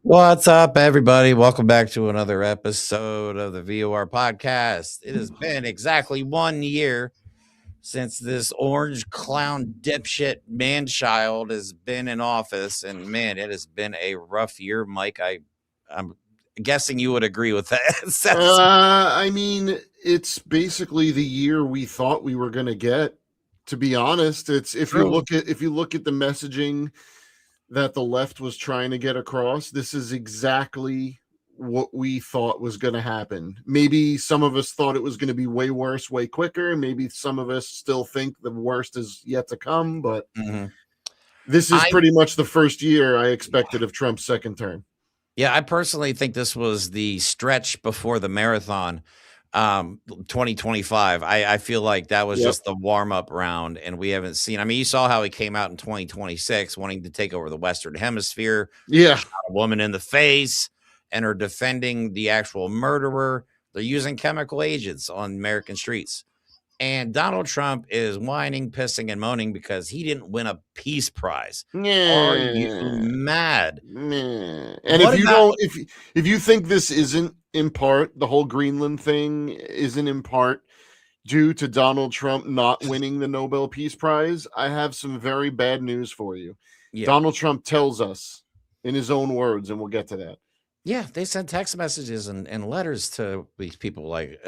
What's up, everybody? Welcome back to another episode of the VOR podcast. It has been exactly 1 year since this orange clown dipshit man child has been in office, and man, it has been a rough year, Mike. I'm guessing you would agree with that. I mean, it's basically the year we thought we were going to get. To be honest, it's if you True. look at the messaging that the left was trying to get across, this is exactly what we thought was going to happen. Maybe some of us thought it was going to be way worse, way quicker. Maybe some of us still think the worst is yet to come, but this is I pretty much the first year I expected of Trump's second term. Yeah, I personally think this was the stretch before the marathon, 2025. I feel like that was just the warm-up round, and we haven't seen. I mean, you saw how he came out in 2026 wanting to take over the Western Hemisphere, Yeah. shot a woman in the face, and are defending the actual murderer. They're using chemical agents on American streets. And Donald Trump is whining, pissing, and moaning because he didn't win a peace prize. Are you mad? And if you think this isn't in part, the whole Greenland thing isn't in part due to Donald Trump not winning the Nobel Peace Prize, I have some very bad news for you. Yeah. Donald Trump tells us in his own words, and we'll get to that. Yeah, they send text messages and letters to these people. Like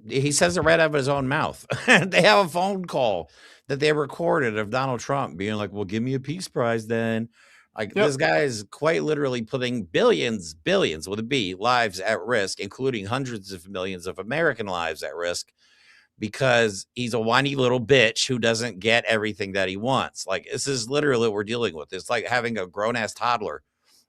he says it right out of his own mouth. They have a phone call that they recorded of Donald Trump being like, "Well, give me a peace prize then." Like this guy is quite literally putting billions with a B lives at risk, including hundreds of millions of American lives at risk, because he's a whiny little bitch who doesn't get everything that he wants. Like this is literally what we're dealing with. It's like having a grown ass toddler.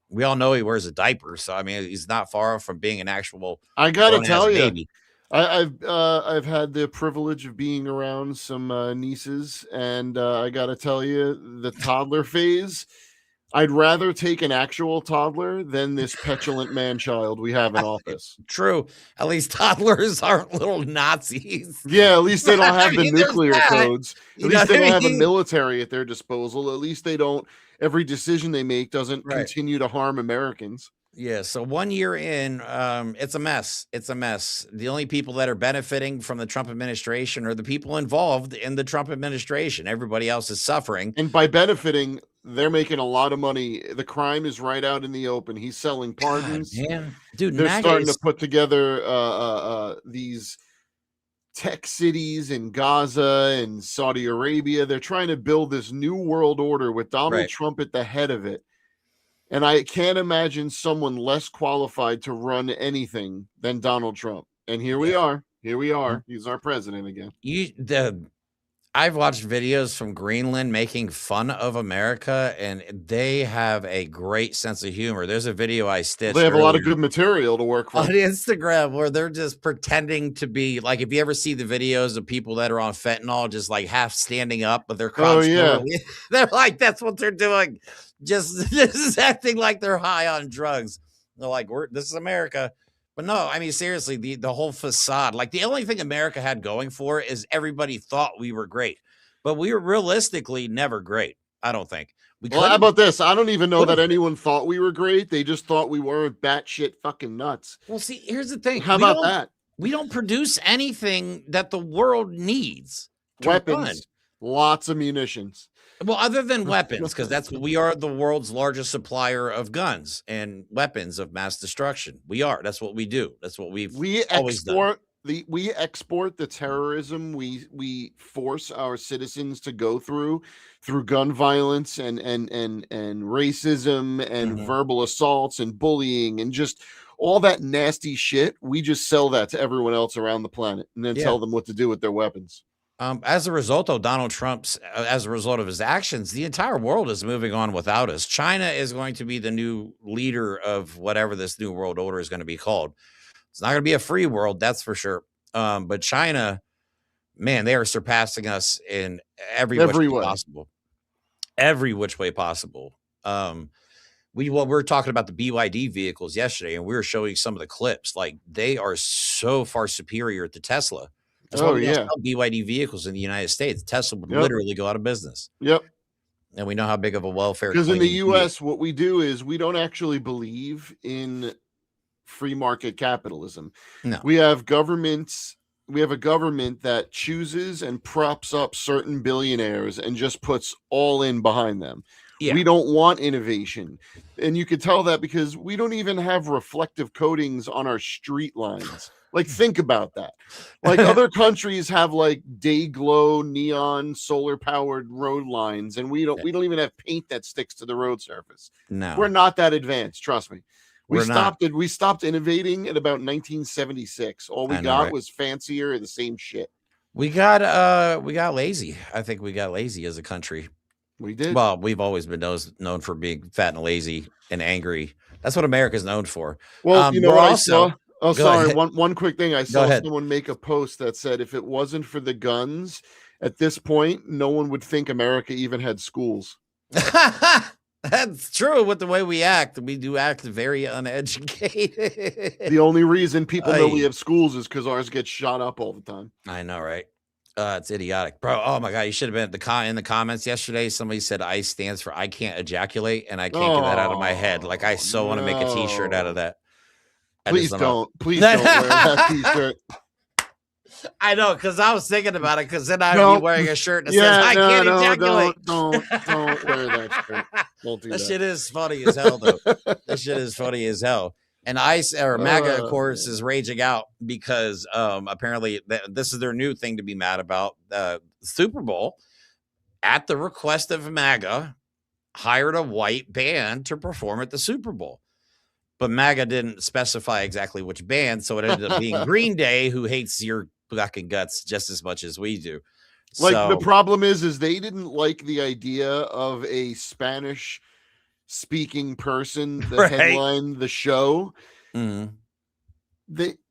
We all know he wears a diaper, so I mean, he's not far from being an actual. I gotta tell you, baby. I've had the privilege of being around some nieces, and I gotta tell you, the toddler phase. I'd rather take an actual toddler than this petulant man child we have in office. True. At least toddlers aren't little Nazis. Yeah, at least they don't have the nuclear codes. At least they don't have a mean? military at their disposal. At least they don't. Every decision they make doesn't Right. continue to harm Americans. Yeah, so 1 year in, it's a mess. It's a mess. The only people that are benefiting from the Trump administration are the people involved in the Trump administration. Everybody else is suffering. And by benefiting, they're making a lot of money. The crime is right out in the open. He's selling pardons. God, man. Dude, they're starting to put together these tech cities in Gaza and Saudi Arabia. They're trying to build this new world order with Donald Trump at the head of it. And I can't imagine someone less qualified to run anything than Donald Trump. And here we are. Here we are. He's our president again. I've watched videos from Greenland making fun of America, and they have a great sense of humor. There's a video I stitched. They have a lot of good material to work from on Instagram where they're just pretending to be like, if you ever see the videos of people that are on fentanyl, just like half standing up, but they're they're like, that's what they're doing. Just acting like they're high on drugs. They're like, this is America. But no, I mean, seriously, the whole facade, like the only thing America had going for it is everybody thought we were great, but we were realistically never great. I don't think. Well, how about this? I don't even know that anyone thought we were great. They just thought we weren't batshit fucking nuts. Well, see, here's the thing. How about that? We don't produce anything that the world needs. Weapons, lots of munitions. Well, other than weapons, because we are the world's largest supplier of guns and weapons of mass destruction. We are. That's what we do. That's what we export. We export the terrorism we force our citizens to go through gun violence and racism and verbal assaults and bullying and just all that nasty shit. We just sell that to everyone else around the planet and then tell them what to do with their weapons. As a result of Donald Trump's, as a result of his actions, the entire world is moving on without us. China is going to be the new leader of whatever this new world order is going to be called. It's not going to be a free world, that's for sure. But China, man, they are surpassing us in every which way possible. Every which way possible. We were talking about the BYD vehicles yesterday, and we were showing some of the clips. Like, they are so far superior to Tesla. That's why we don't sell BYD vehicles in the United States. Tesla would literally go out of business. Yep. and we know how big of a welfare Because in the queen he is. US, what we do is we don't actually believe in free market capitalism. No. We have governments. We have a government that chooses and props up certain billionaires and just puts all in behind them. Yeah. We don't want innovation. And you could tell that because we don't even have reflective coatings on our street lines. Like, think about that. Like, other countries have like day glow neon solar powered road lines, and we don't even have paint that sticks to the road surface. No. We're not that advanced, trust me. We not. stopped innovating in about 1976. All we got right? was fancier and the same shit. We got lazy. I think we got lazy as a country. We did. Well, we've always been known for being fat and lazy and angry. That's what America's known for. Well, you know what also, I saw? Oh, sorry. ahead. One quick thing. I saw someone make a post that said if it wasn't for the guns, at this point, no one would think America even had schools. That's true. With the way we act, we do act very uneducated. The only reason people know we have schools is because ours gets shot up all the time. I know, right? It's idiotic, bro. Oh my god, you should have been at in the comments yesterday. Somebody said ICE stands for I can't ejaculate, and I can't get that out of my head. Like, I so want to make a T-shirt out of that. Please don't wear that T-shirt. I know, because I was thinking about it, because then I'd be wearing a shirt that says I can't ejaculate. Don't wear that shirt. Don't do that. That shit is funny as hell, though. That shit is funny as hell. And ICE or MAGA, of course, is raging out because apparently this is their new thing to be mad about. Super Bowl, at the request of MAGA, hired a white band to perform at the Super Bowl. But MAGA didn't specify exactly which band, so it ended up being Green Day, who hates your fucking guts just as much as we do. Like, the problem is they didn't like the idea of a Spanish speaking person that headlined the show. Mm-hmm.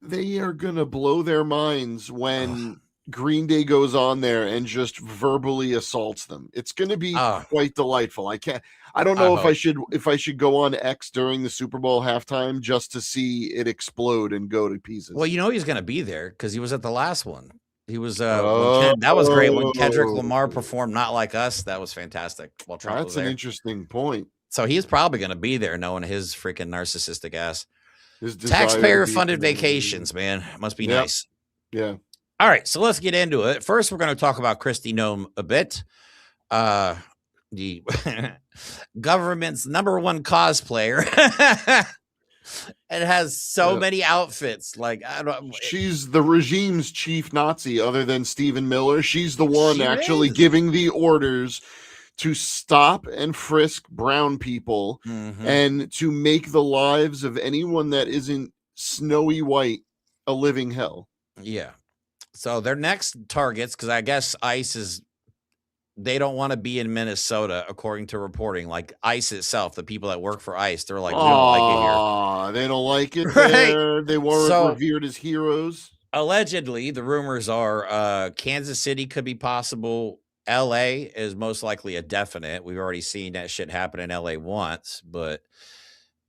They are gonna blow their minds when Green Day goes on there and just verbally assaults them. It's gonna be quite delightful. I don't know if I should go on X during the Super Bowl halftime just to see it explode and go to pieces. Well, you know he's gonna be there because he was at the last one. He was that was great when Kendrick Lamar performed Not Like Us. That was fantastic. While Trump was there. That's an interesting point. So he's probably going to be there, knowing his freaking narcissistic ass. Taxpayer-funded vacations, man. Must be nice. Yeah. All right, so let's get into it. First, we're going to talk about Kristi Noem a bit. The government's #1 cosplayer. It has so many outfits. Like, she's the regime's chief Nazi, other than Stephen Miller. She's the one actually giving the orders to stop and frisk brown people and to make the lives of anyone that isn't snowy white a living hell. Yeah. So their next targets, because I guess ICE they don't want to be in Minnesota, according to reporting. Like, ICE itself, the people that work for ICE, they're like, we don't like it here. They don't like it there. They weren't revered as heroes. Allegedly, the rumors are Kansas City could be possible. LA is most likely a definite. We've already seen that shit happen in LA once, but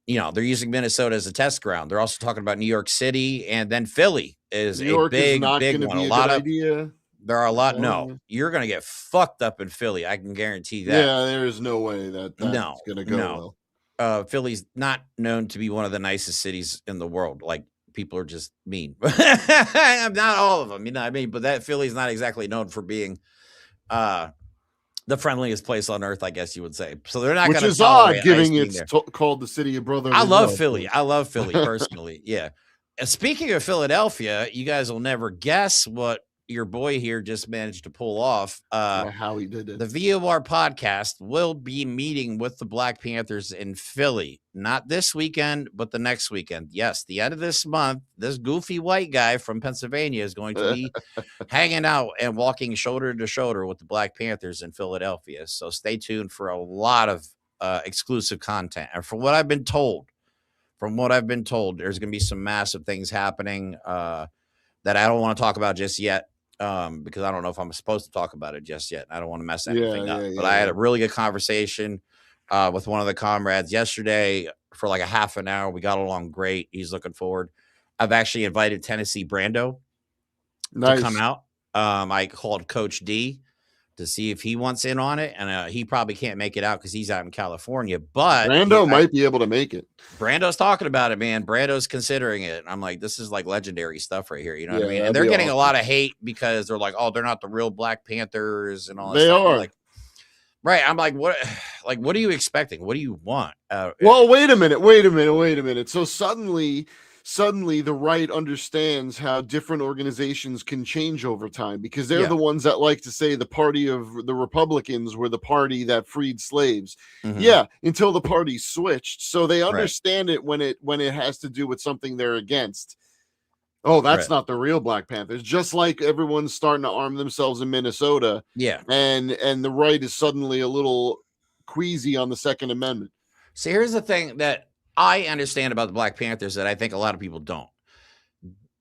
they're using Minnesota as a test ground. They're also talking about New York City, and then Philly is a big one. Idea. There are a lot. No, you're going to get fucked up in Philly. I can guarantee that. Yeah, there is no way that's going to go well. Philly's not known to be one of the nicest cities in the world. Like, people are just mean. Not all of them, you know what I mean? But that Philly's not exactly known for being the friendliest place on earth, I guess you would say. So they're not going to. Which is odd, given it's called the city of brotherly love. I love Philly. I love Philly personally. Yeah. And speaking of Philadelphia, you guys will never guess what your boy here just managed to pull off. How he did it. The VOR podcast will be meeting with the Black Panthers in Philly, not this weekend, but the next weekend. Yes, the end of this month, this goofy white guy from Pennsylvania is going to be hanging out and walking shoulder to shoulder with the Black Panthers in Philadelphia. So stay tuned for a lot of exclusive content. And from what I've been told, there's going to be some massive things happening that I don't want to talk about just yet. Because I don't know if I'm supposed to talk about it just yet. I don't want to mess anything up. But I had a really good conversation with one of the comrades yesterday for like a half an hour. We got along great. He's looking forward. I've actually invited Tennessee Brando to come out. I called Coach D to see if he wants in on it, and he probably can't make it out because he's out in California. But Brando might be able to make it. Brando's talking about it, man. Brando's considering it. I'm like, this is like legendary stuff right here. You know what I mean? And they're getting a lot of hate because they're like, oh, they're not the real Black Panthers and all that stuff. Are. Like, right. I'm like, what? Like, what are you expecting? What do you want? Well, wait a minute. So suddenly the right understands how different organizations can change over time, because they're the ones that like to say the party of the Republicans were the party that freed slaves. Yeah, until the party switched. So they understand it when it has to do with something they're against. Oh, that's not the real Black Panthers. Just like everyone's starting to arm themselves in Minnesota. Yeah. And the right is suddenly a little queasy on the Second Amendment. So here's the thing that I understand about the Black Panthers that I think a lot of people don't.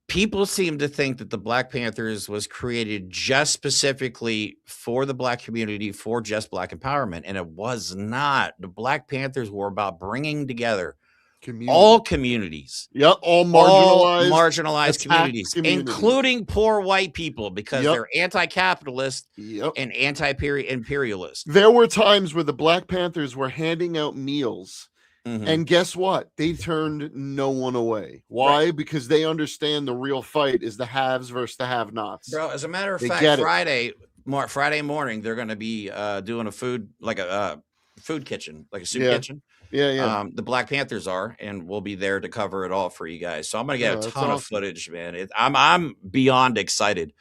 People seem to think that the Black Panthers was created just specifically for the Black community, for just Black empowerment, and it was not. The Black Panthers were about bringing together all communities. Yep, all marginalized communities, including poor white people, because they're anti-capitalist and anti-imperialist. There were times where the Black Panthers were handing out meals. And guess what? They turned no one away. Why? Because they understand the real fight is the haves versus the have-nots. Bro, as a matter of fact, Friday morning, they're going to be doing a food kitchen, like a soup kitchen. Yeah. The Black Panthers are, and we'll be there to cover it all for you guys. So I'm going to get a ton of footage, man. I'm beyond excited.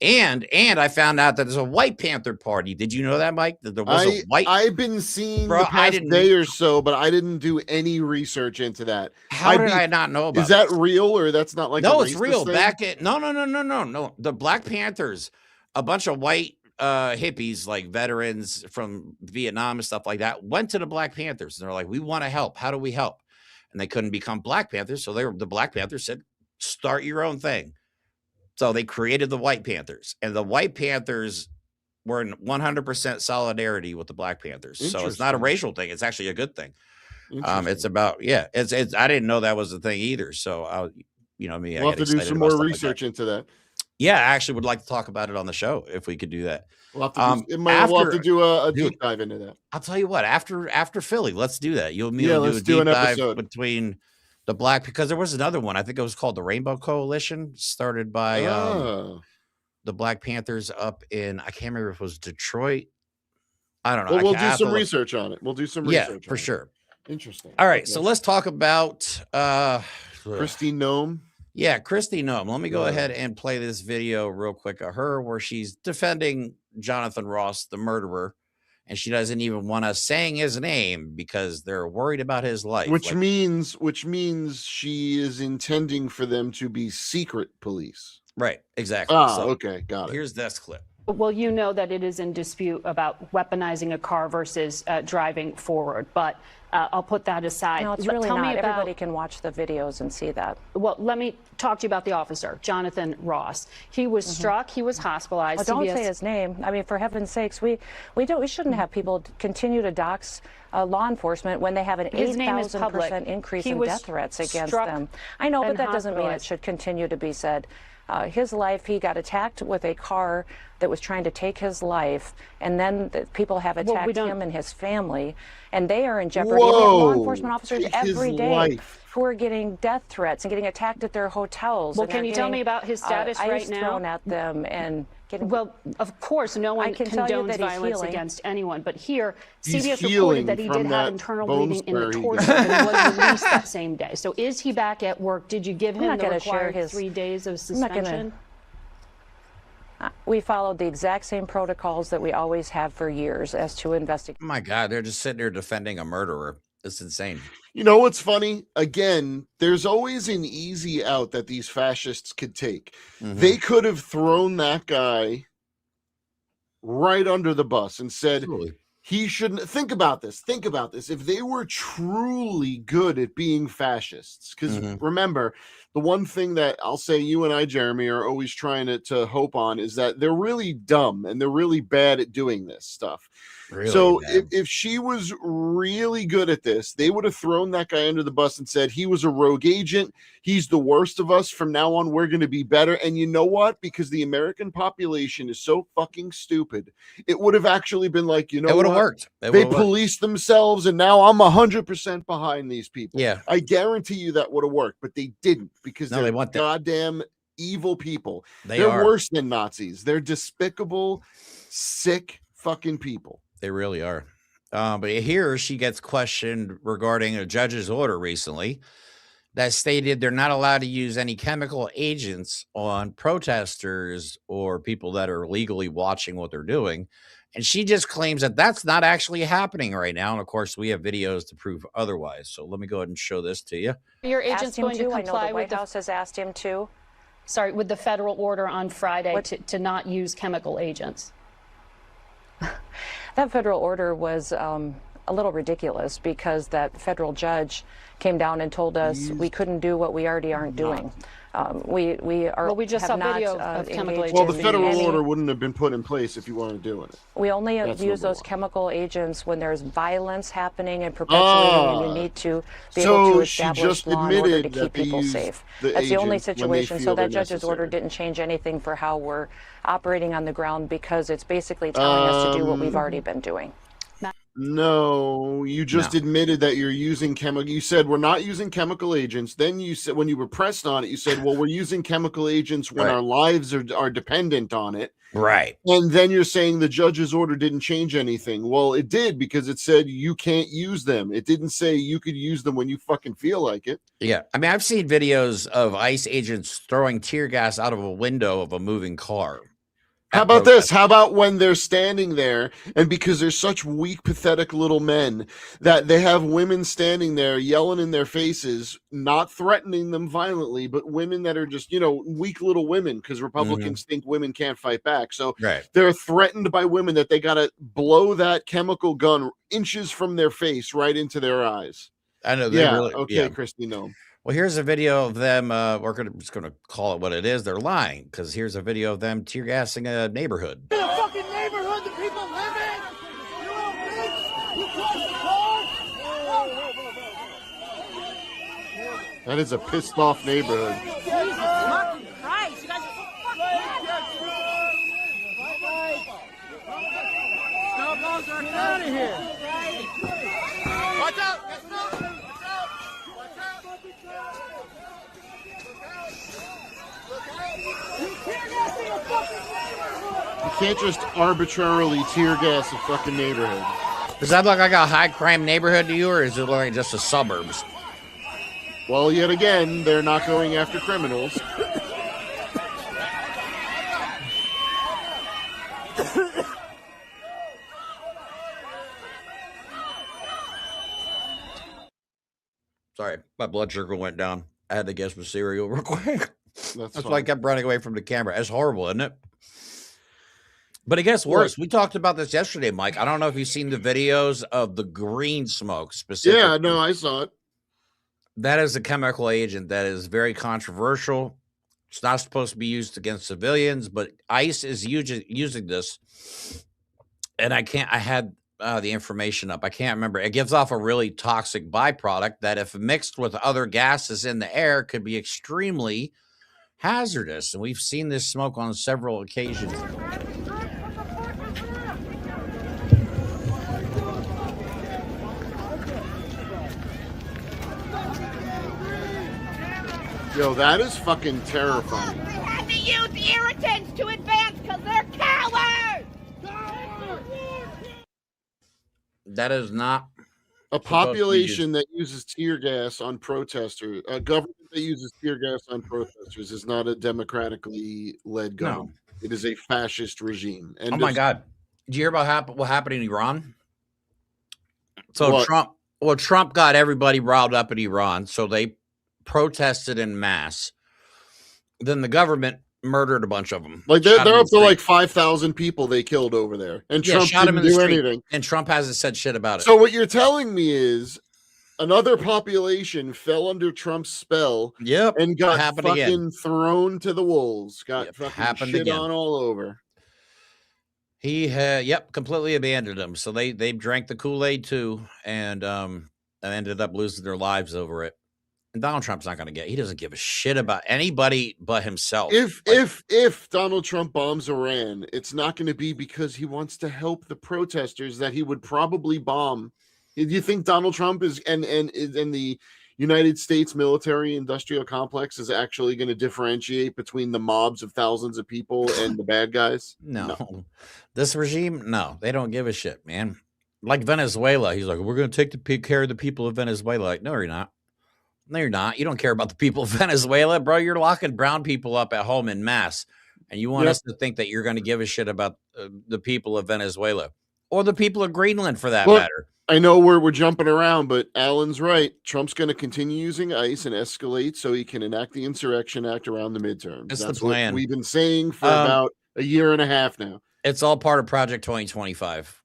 And I found out that there's a White Panther party. Did you know that, Mike? That there was a white. I've been seeing the past day or so, but I didn't do any research into that. How did I not know about? Is that real, or that's not like? No, it's real. Thing? No. The Black Panthers, a bunch of white hippies, like veterans from Vietnam and stuff like that, went to the Black Panthers and they're like, "We want to help. How do we help?" And they couldn't become Black Panthers, so the Black Panthers said, "Start your own thing." So they created the White Panthers, and the White Panthers were in 100% solidarity with the Black Panthers. So it's not a racial thing; it's actually a good thing. It's about it's. I didn't know that was the thing either. So we'll have to do some more research into that. Yeah, I actually would like to talk about it on the show if we could do that. We'll have to do a deep dive into that. I'll tell you what. After Philly, let's do that. You and me will do a deep dive between the Black, because there was another one. I think it was called the Rainbow Coalition, started by the Black Panthers up in, I can't remember if it was Detroit. I don't know. Well, we'll do some research on it. Yeah, for sure. Interesting. All right, so let's talk about Kristi Noem. Yeah, Kristi Noem. Let me go ahead and play this video real quick of her where she's defending Jonathan Ross, the murderer, and she doesn't even want us saying his name because they're worried about his life. Which means she is intending for them to be secret police. Right, exactly. Okay, got it. Here's this clip. Well, you know that it is in dispute about weaponizing a car versus driving forward, but I'll put that aside. No, it's really not. Everybody can watch the videos and see that. Well, let me talk to you about the officer, Jonathan Ross. He was struck. He was hospitalized. Well, don't say his name. I mean, for heaven's sakes, we shouldn't have people continue to dox law enforcement when they have an 8,000% increase in death threats against them. I know, but that doesn't mean it should continue to be said. His life, he got attacked with a car that was trying to take his life, and then people have attacked him and his family, and they are in jeopardy. We have law enforcement officers every day who are getting death threats and getting attacked at their hotels. Well, can you tell me about his status right now? Ice thrown at them and getting... Well, of course, no one condones violence against anyone, but here, CBS reported that he did have internal bleeding in the torso and was released that same day. So is he back at work? Did you give him the required 3 days of suspension? We followed the exact same protocols that we always have for years as to investigate. Oh my God, they're just sitting there defending a murderer. It's insane. You know what's funny? Again, there's always an easy out that these fascists could take. They could have thrown that guy right under the bus and said, he shouldn't think about this. Think about this. If they were truly good at being fascists, because remember, the one thing that I'll say you and I, Jeremy, are always trying to hope on is that they're really dumb and they're really bad at doing this stuff. Really, so if she was really good at this, they would have thrown that guy under the bus and said he was a rogue agent. He's the worst of us. From now on, we're going to be better. And you know what? Because the American population is so fucking stupid, it would have actually been like, you know, it would have worked. They policed themselves, and now I'm 100% behind these people. Yeah, I guarantee you that would have worked, but they didn't because they're goddamn evil people. They're worse than Nazis. They're despicable, sick fucking people. They really are. But here she gets questioned regarding a judge's order recently that stated they're not allowed to use any chemical agents on protesters or people that are legally watching what they're doing. And she just claims that that's not actually happening right now. And of course, we have videos to prove otherwise. So let me go ahead and show this to you. Your agent's going to comply. I know the White House has asked him to. Sorry, with the federal order on Friday to not use chemical agents. That federal order was a little ridiculous because that federal judge came down and told us we couldn't do what we already aren't doing. We just saw video of chemical agents. Well, the federal order wouldn't have been put in place if you weren't doing it. We only use those chemical agents when there's violence happening and perpetuating, and you need to be able to establish law in order to keep people safe. That's the only situation. So that judge's order didn't change anything for how we're operating on the ground because it's basically telling us to do what we've already been doing. No, you just admitted that you're using chemical. You said we're not using chemical agents. Then you said, when you were pressed on it, you said, well, we're using chemical agents when our lives are dependent on it. Right. And then you're saying the judge's order didn't change anything. Well, it did, because it said you can't use them. It didn't say you could use them when you fucking feel like it. Yeah. I mean, I've seen videos of ICE agents throwing tear gas out of a window of a moving car. How about this? How about when they're standing there, and because they're such weak, pathetic little men, that they have women standing there yelling in their faces, not threatening them violently, but women that are just, you know, weak little women, because Republicans think women can't fight back. So they're threatened by women that they got to blow that chemical gun inches from their face right into their eyes. I know. Okay, Christy, no. Well, here's a video of them. We're just going to call it what it is. They're lying, because here's a video of them tear gassing a neighborhood. In a fucking neighborhood that people live in. You little bitch. You crushed the car. That is a pissed off neighborhood. Jesus fucking Christ! You guys are so fucking Stop, Loser! Get out of here! Watch out! You can't just arbitrarily tear gas a fucking neighborhood. Does that look like a high crime neighborhood to you, or is it look like just the suburbs? Well, yet again, they're not going after criminals. Sorry, my blood sugar went down. I had to get some cereal real quick. That's why I kept running away from the camera. It's horrible, isn't it? But it gets worse. We talked about this yesterday, Mike. I don't know if you've seen the videos of the green smoke specifically. Yeah, no, I saw it. That is a chemical agent that is very controversial. It's not supposed to be used against civilians, but ICE is using this. And I had the information up. I can't remember. It gives off a really toxic byproduct that, if mixed with other gases in the air, could be extremely hazardous. And we've seen this smoke on several occasions. Yo, that is fucking terrifying. They had to use irritants to advance because they're cowards! That is not a population that uses tear gas on protesters. A government that uses tear gas on protesters is not a democratically led government. No. It is a fascist regime. And oh my God. Did you hear about what happened in Iran? So Trump got everybody riled up in Iran. So they protested en masse. Then the government murdered a bunch of them. Like they're up to like 5,000 people they killed over there, and Trump didn't do anything. And Trump hasn't said shit about it. So what you're telling me is another population fell under Trump's spell. Yep, and got fucking thrown to the wolves. Got fucking shit on all over. He had completely abandoned them. So they drank the Kool-Aid too, and ended up losing their lives over it. And Donald Trump's not going to he doesn't give a shit about anybody but himself. If Donald Trump bombs Iran, it's not going to be because he wants to help the protesters that he would probably bomb. Do you think Donald Trump is and the United States military industrial complex is actually going to differentiate between the mobs of thousands of people and the bad guys? No. This regime, no, they don't give a shit, man. Like Venezuela, he's like, we're going to take care of the people of Venezuela. Like, no, you're not. No, you're not. You don't care about the people of Venezuela, bro. You're locking brown people up at home in mass. And you want us to think that you're going to give a shit about the people of Venezuela or the people of Greenland for that matter. I know we're jumping around, but Alan's right. Trump's going to continue using ICE and escalate so he can enact the Insurrection Act around the midterms. That's the plan. What we've been saying for about a year and a half now. It's all part of Project 2025.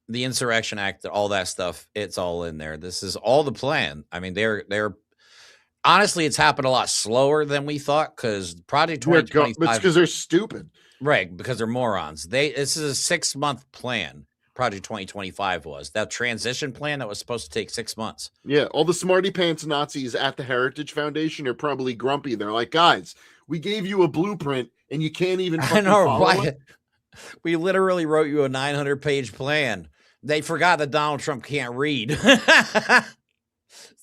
The Insurrection Act, all that stuff, it's all in there. This is all the plan. I mean, they're honestly, it's happened a lot slower than we thought because Project 2025. It's because they're stupid. Right, because they're morons. This is a 6-month plan. Project 2025 was that transition plan that was supposed to take 6 months. Yeah, all the smarty pants Nazis at the Heritage Foundation are probably grumpy. They're like, guys, we gave you a blueprint and you can't even follow it. We literally wrote you a 900-page plan. They forgot that Donald Trump can't read.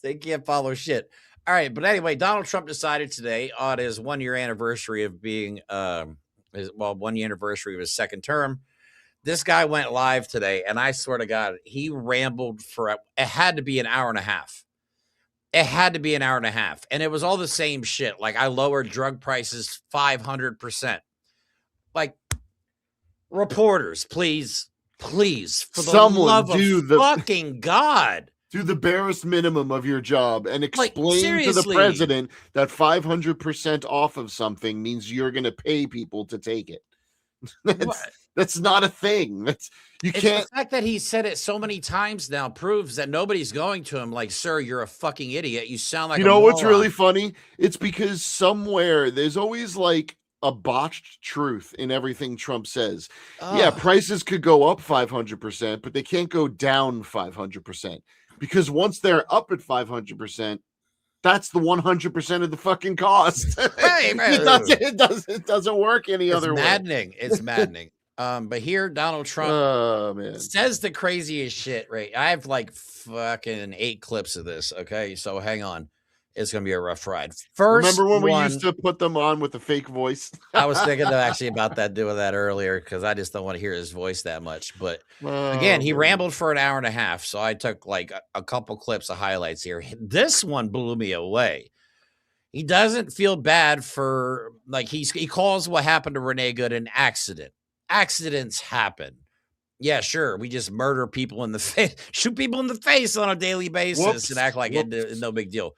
They can't follow shit. All right, but anyway, Donald Trump decided today on his 1-year anniversary of being 1-year anniversary of his second term. This guy went live today, and I swear to God, he rambled it had to be an hour and a half. It had to be an hour and a half. And it was all the same shit. Like, I lowered drug prices 500%. Like, reporters, please, for the love of fucking God. Do the barest minimum of your job and explain to the president that 500% off of something means you're going to pay people to take it. That's not a thing. The fact that he said it so many times now proves that nobody's going to him like, sir, you're a fucking idiot. You sound like what's really funny? It's because somewhere there's always like a botched truth in everything Trump says. Yeah, prices could go up 500%, but they can't go down 500%. Because once they're up at 500%, that's the 100% of the fucking cost. Right. It doesn't work any other way. It's maddening. But here Donald Trump says the craziest shit, right? I have like fucking 8 clips of this. Okay, so hang on. It's gonna be a rough ride. First, remember when we used to put them on with a fake voice? I was thinking actually about doing that earlier because I just don't want to hear his voice that much. But again, he rambled for an hour and a half, so I took like a couple clips of highlights here. This one blew me away. He doesn't feel bad for he calls what happened to Renee Good an accident. Accidents happen. Yeah, sure. We just murder people in the face, shoot people in the face on a daily basis, and act like it's no big deal.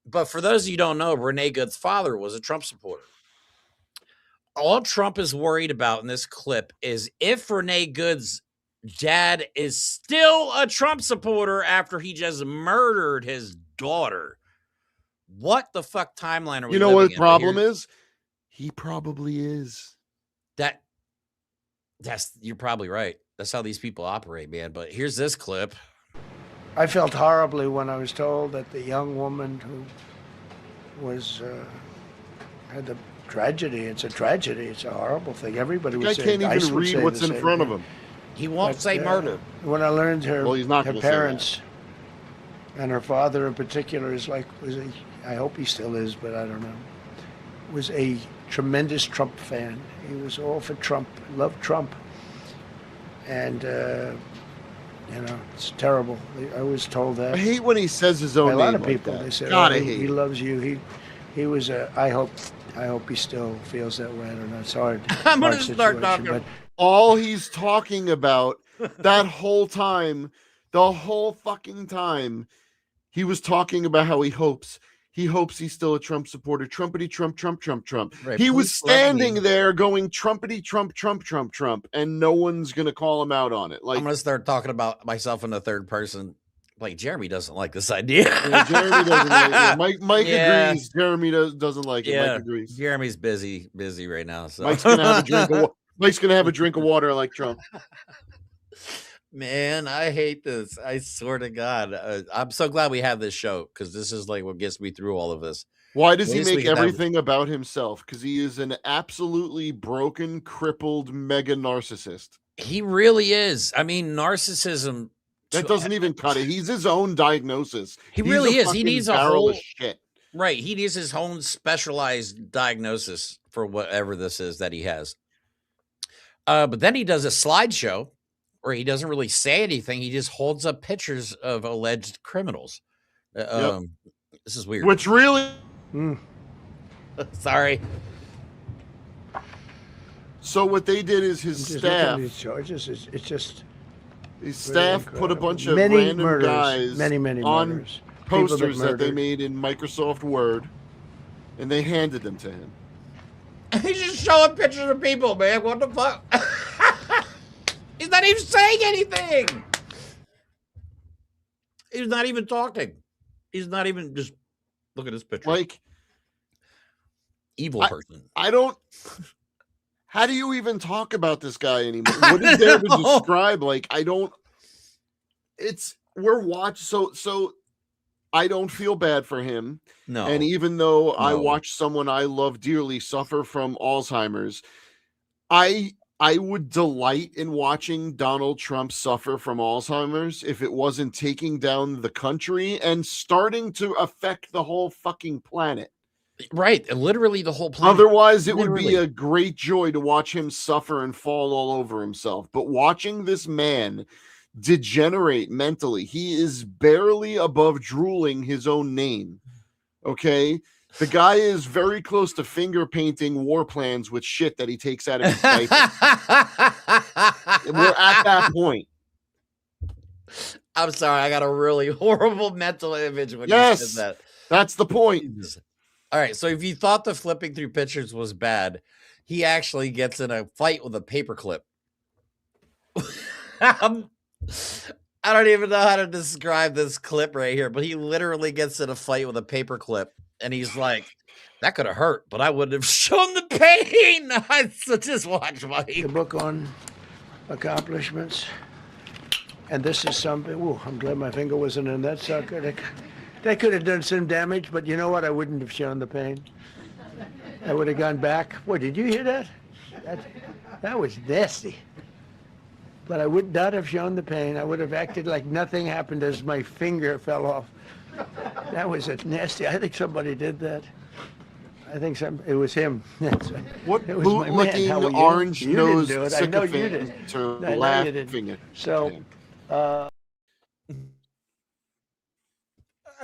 But for those of you who don't know, Renee Good's father was a Trump supporter. All Trump is worried about in this clip is if Renee Good's dad is still a Trump supporter after he just murdered his daughter. What the fuck timeline are we living in? You know what the problem is? He probably is. You're probably right. That's how these people operate, man. But here's this clip. I felt horribly when I was told that the young woman who was had the tragedy. It's a tragedy. It's a horrible thing. Everybody would say. I can't even read what's in front of him. He won't say murder. When I learned her parents and her father in particular I hope he still is, but I don't know. Was a tremendous Trump fan. He was all for Trump. Loved Trump. And. It's terrible. I was told that. I hate when he says his own name. A lot of people, they say, he loves you. He was I hope he still feels that way. I don't know. It's hard. I'm going to start talking. But all he's talking about that whole time, the whole fucking time, he was talking about how he hopes he hopes he's still a Trump supporter. Trumpity Trump, Trump, Trump, Trump. Right, he was standing there going Trumpity Trump, Trump, Trump, Trump, and no one's gonna call him out on it. Like, I'm gonna start talking about myself in the third person. Like, Jeremy doesn't like this idea. Jeremy doesn't like it. Mike agrees. Jeremy doesn't like it. Mike agrees. Jeremy's busy right now. So Mike's gonna have a drink of water like Trump. Man, I hate this. I swear to God. I'm so glad we have this show, because this is like what gets me through all of this. Why does he make everything about himself? Because he is an absolutely broken, crippled, mega narcissist. He really is. I mean, narcissism. That doesn't even cut it. He's his own diagnosis. He really is. He needs a whole shit. Right. He needs his own specialized diagnosis for whatever this is that he has. But then he does a slideshow where he doesn't really say anything. He just holds up pictures of alleged criminals. This is weird. Which really... Sorry. So what they did is his staff... These charges, it's just... His staff put a bunch of random guys on posters that they made in Microsoft Word, and they handed them to him. He's just showing pictures of people, man. What the fuck? He's not even saying anything. He's not even talking. He's not even just look at this picture. Like, evil person. I don't. How do you even talk about this guy anymore? What is there to describe? Like, I don't. We're watching. So I don't feel bad for him. No. And even though I watched someone I love dearly suffer from Alzheimer's, I would delight in watching Donald Trump suffer from Alzheimer's if it wasn't taking down the country and starting to affect the whole fucking planet. Right. Literally the whole planet. Otherwise, it would be a great joy to watch him suffer and fall all over himself. But watching this man degenerate mentally, he is barely above drooling his own name. Okay? The guy is very close to finger painting war plans with shit that he takes out of his diaper. We're at that point. I'm sorry. I got a really horrible mental image when you said that. That's the point. All right. So if you thought the flipping through pictures was bad, he actually gets in a fight with a paperclip. I don't even know how to describe this clip right here, but he literally gets in a fight with a paperclip. And he's like, that could have hurt, but I wouldn't have shown the pain. So just watch, Mike. The book on accomplishments. And this is something, ooh, I'm glad my finger wasn't in that sucker. That could have done some damage, but you know what? I wouldn't have shown the pain. I would have gone back. What, did you hear that? That was nasty. But I would not have shown the pain. I would have acted like nothing happened as my finger fell off. That was nasty. I think somebody did that. I think it was him. What bootlicking orange-nosed sycophant laughing? So, I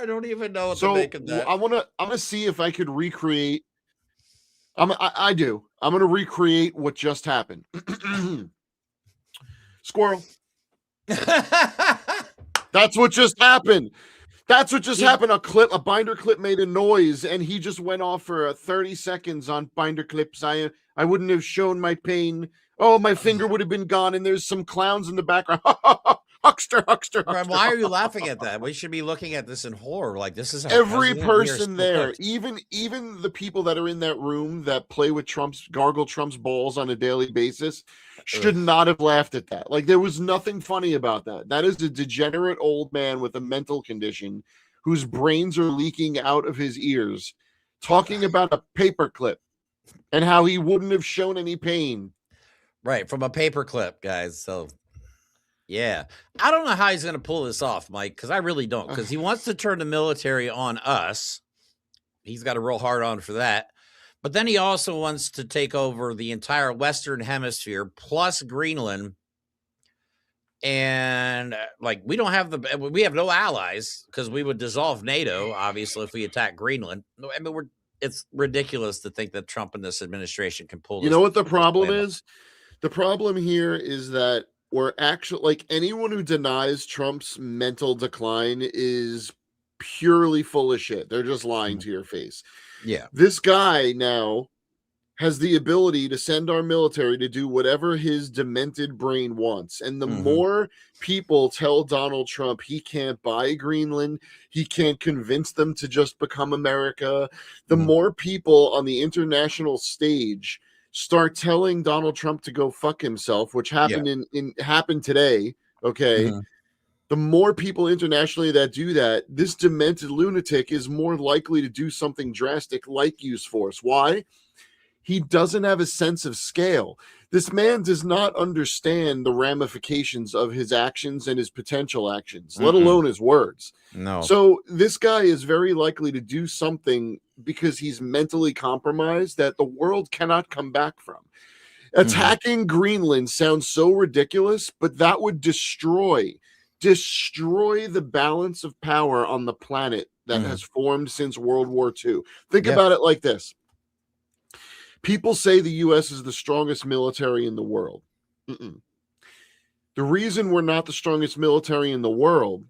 don't even know what to make of that. I'm gonna see if I could recreate. I do. I'm gonna recreate what just happened. Squirrel. That's what just happened. That's what just happened. A binder clip made a noise, and he just went off for 30 seconds on binder clips. I wouldn't have shown my pain. Oh, my finger would have been gone, and there's some clowns in the background. Huckster. Why are you laughing at that? We should be looking at this in horror. Like, this is every person there, even the people that are in that room that play with gargle Trump's balls on a daily basis, should not have laughed at that. Like, there was nothing funny about that. That is a degenerate old man with a mental condition whose brains are leaking out of his ears, talking about a paperclip and how he wouldn't have shown any pain. Right, from a paperclip, guys. So, yeah. I don't know how he's going to pull this off, Mike, because I really don't. Because he wants to turn the military on us. He's got a real hard on for that. But then he also wants to take over the entire Western Hemisphere plus Greenland. And like, we have no allies because we would dissolve NATO, obviously, if we attack Greenland. I mean, it's ridiculous to think that Trump and this administration can pull this. You know what the problem is? The problem here is that we're actually, like, anyone who denies Trump's mental decline is purely full of shit. They're just lying to your face. Yeah. This guy now has the ability to send our military to do whatever his demented brain wants. And the more people tell Donald Trump he can't buy Greenland, he can't convince them to just become America, the more people on the international stage start telling Donald Trump to go fuck himself, which happened happened today, okay? The more people internationally that do that, this demented lunatic is more likely to do something drastic like use force. Why? He doesn't have a sense of scale. This man does not understand the ramifications of his actions and his potential actions, let alone his words. No. So this guy is very likely to do something because he's mentally compromised that the world cannot come back from. Attacking Greenland sounds so ridiculous, but that would destroy the balance of power on the planet that has formed since World War II. Think about it like this. People say the U.S. is the strongest military in the world. The reason we're not the strongest military in the world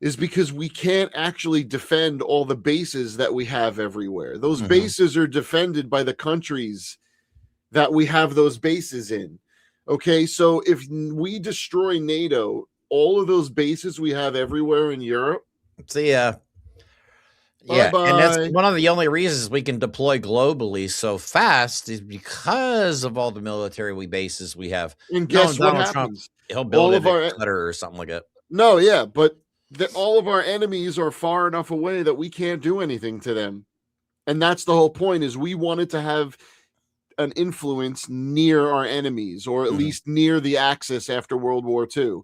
is because we can't actually defend all the bases that we have everywhere. Those bases are defended by the countries that we have those bases in. Okay, so if we destroy NATO, all of those bases we have everywhere in Europe. See ya. Yeah, and that's one of the only reasons we can deploy globally so fast is because of all the military bases we have. And guess what happens? He'll build it at Qatar or something like that. No, yeah, but all of our enemies are far enough away that we can't do anything to them. And that's the whole point, is we wanted to have an influence near our enemies, or at least near the axis after World War II.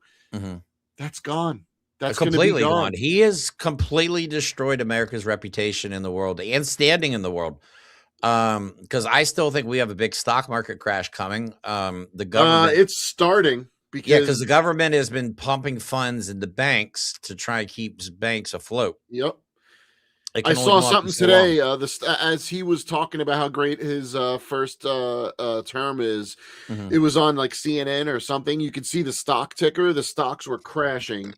That's gone. That's completely gone. He has completely destroyed America's reputation in the world and standing in the world. Because I still think we have a big stock market crash coming. The government, it's starting because the government has been pumping funds into banks to try and keep banks afloat. Yep. I saw something today. As he was talking about how great his first term is, it was on like CNN or something. You could see the stock ticker. The stocks were crashing.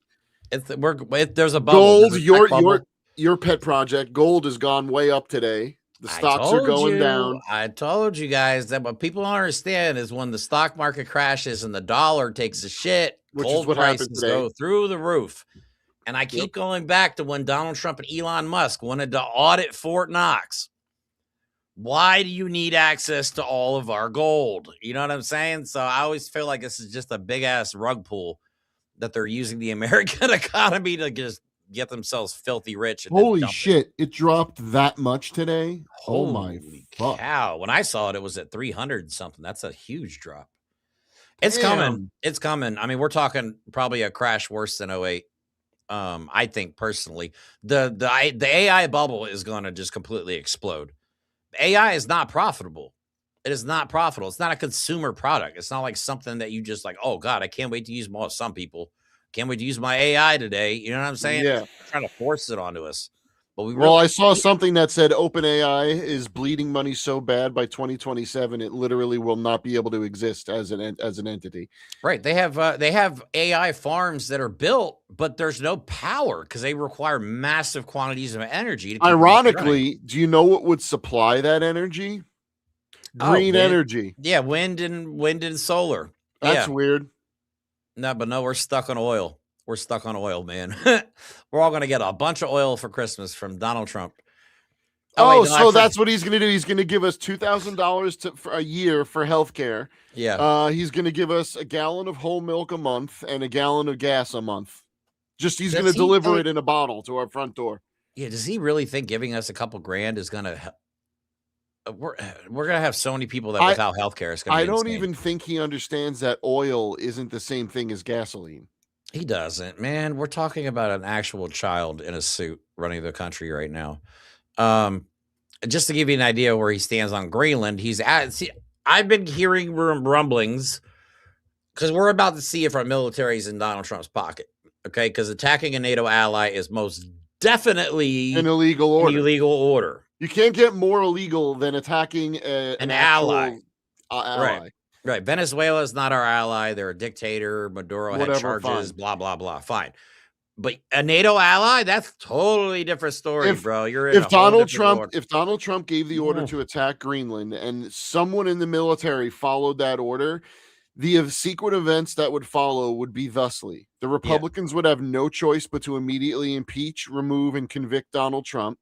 There's a bubble. Gold, your pet project, gold has gone way up today. The stocks are going down. I told you guys that what people don't understand is when the stock market crashes and the dollar takes a shit, gold prices go through the roof. And I keep going back to when Donald Trump and Elon Musk wanted to audit Fort Knox. Why do you need access to all of our gold? You know what I'm saying? So I always feel like this is just a big ass rug pull that they're using the American economy to just get themselves filthy rich. And holy shit. It dropped that much today. Holy cow. When I saw it, it was at 300 something. That's a huge drop. It's coming. It's coming. I mean, we're talking probably a crash worse than 08. I think personally, the AI bubble is going to just completely explode. AI is not profitable. It is not profitable. It's not a consumer product. It's not like something that you just like, oh God, I can't wait to use more. Some people can't wait to use my AI today. You know what I'm saying? Yeah. They're trying to force it onto us. But I saw something that said OpenAI is bleeding money so bad by 2027 it literally will not be able to exist as an entity. Right. They have AI farms that are built, but there's no power because they require massive quantities of energy. Ironically, do you know what would supply that energy? Green energy. Yeah, wind and solar. That's weird. No, we're stuck on oil. We're stuck on oil, man. We're all going to get a bunch of oil for Christmas from Donald Trump. So that's what he's going to do. He's going to give us $2,000 for a year for healthcare. Yeah. He's going to give us a gallon of whole milk a month and a gallon of gas a month. He's going to deliver it in a bottle to our front door. Yeah. Does he really think giving us a couple grand is going to help? We're going to have so many people that without healthcare is going to be insane. Even think he understands that oil isn't the same thing as gasoline. He doesn't, man. We're talking about an actual child in a suit running the country right now. Just to give you an idea where he stands on Greenland, I've been hearing rumblings because we're about to see if our military is in Donald Trump's pocket. Okay, because attacking a NATO ally is most definitely an illegal order. You can't get more illegal than attacking an ally. Ally. Right. Venezuela is not our ally. They're a dictator. Maduro had charges, blah, blah, blah. Fine. But a NATO ally, that's totally different story, bro. You're in if Donald Trump gave the order to attack Greenland and someone in the military followed that order, the sequent events that would follow would be thusly. The Republicans would have no choice but to immediately impeach, remove, and convict Donald Trump.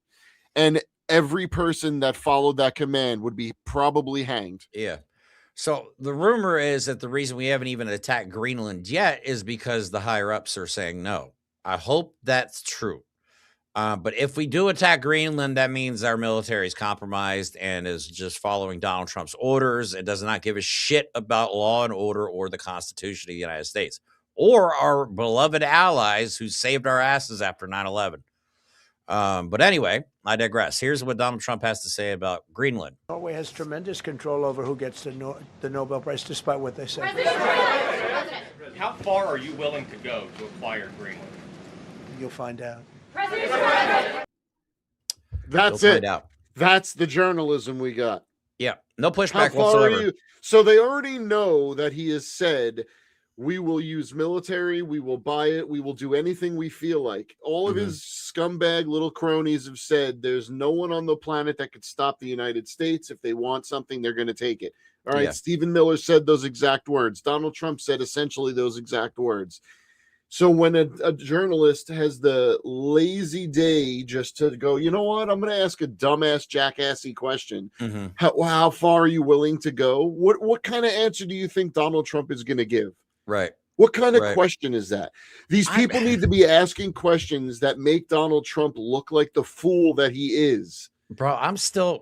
And every person that followed that command would be probably hanged. Yeah. So the rumor is that the reason we haven't even attacked Greenland yet is because the higher ups are saying no. I hope that's true. But if we do attack Greenland, that means our military is compromised and is just following Donald Trump's orders. It does not give a shit about law and order or the Constitution of the United States or our beloved allies who saved our asses after 9/11. But anyway, I digress. Here's what Donald Trump has to say about Greenland. Norway has tremendous control over who gets the Nobel Prize, despite what they say. How far are you willing to go to acquire Greenland? You'll find out. That's it. That's the journalism we got. Yeah, no pushback whatsoever. So they already know that he has said, we will use military, we will buy it, we will do anything we feel like. All of his scumbag little cronies have said there's no one on the planet that could stop the United States. If they want something, they're going to take it. All right, Stephen Miller said those exact words. Donald Trump said essentially those exact words. So when a journalist has the lazy day just to go, you know what, I'm going to ask a dumbass, jackassy question. How far are you willing to go? What kind of answer do you think Donald Trump is going to give? Right. What kind of question is that? These people need to be asking questions that make Donald Trump look like the fool that he is. Bro,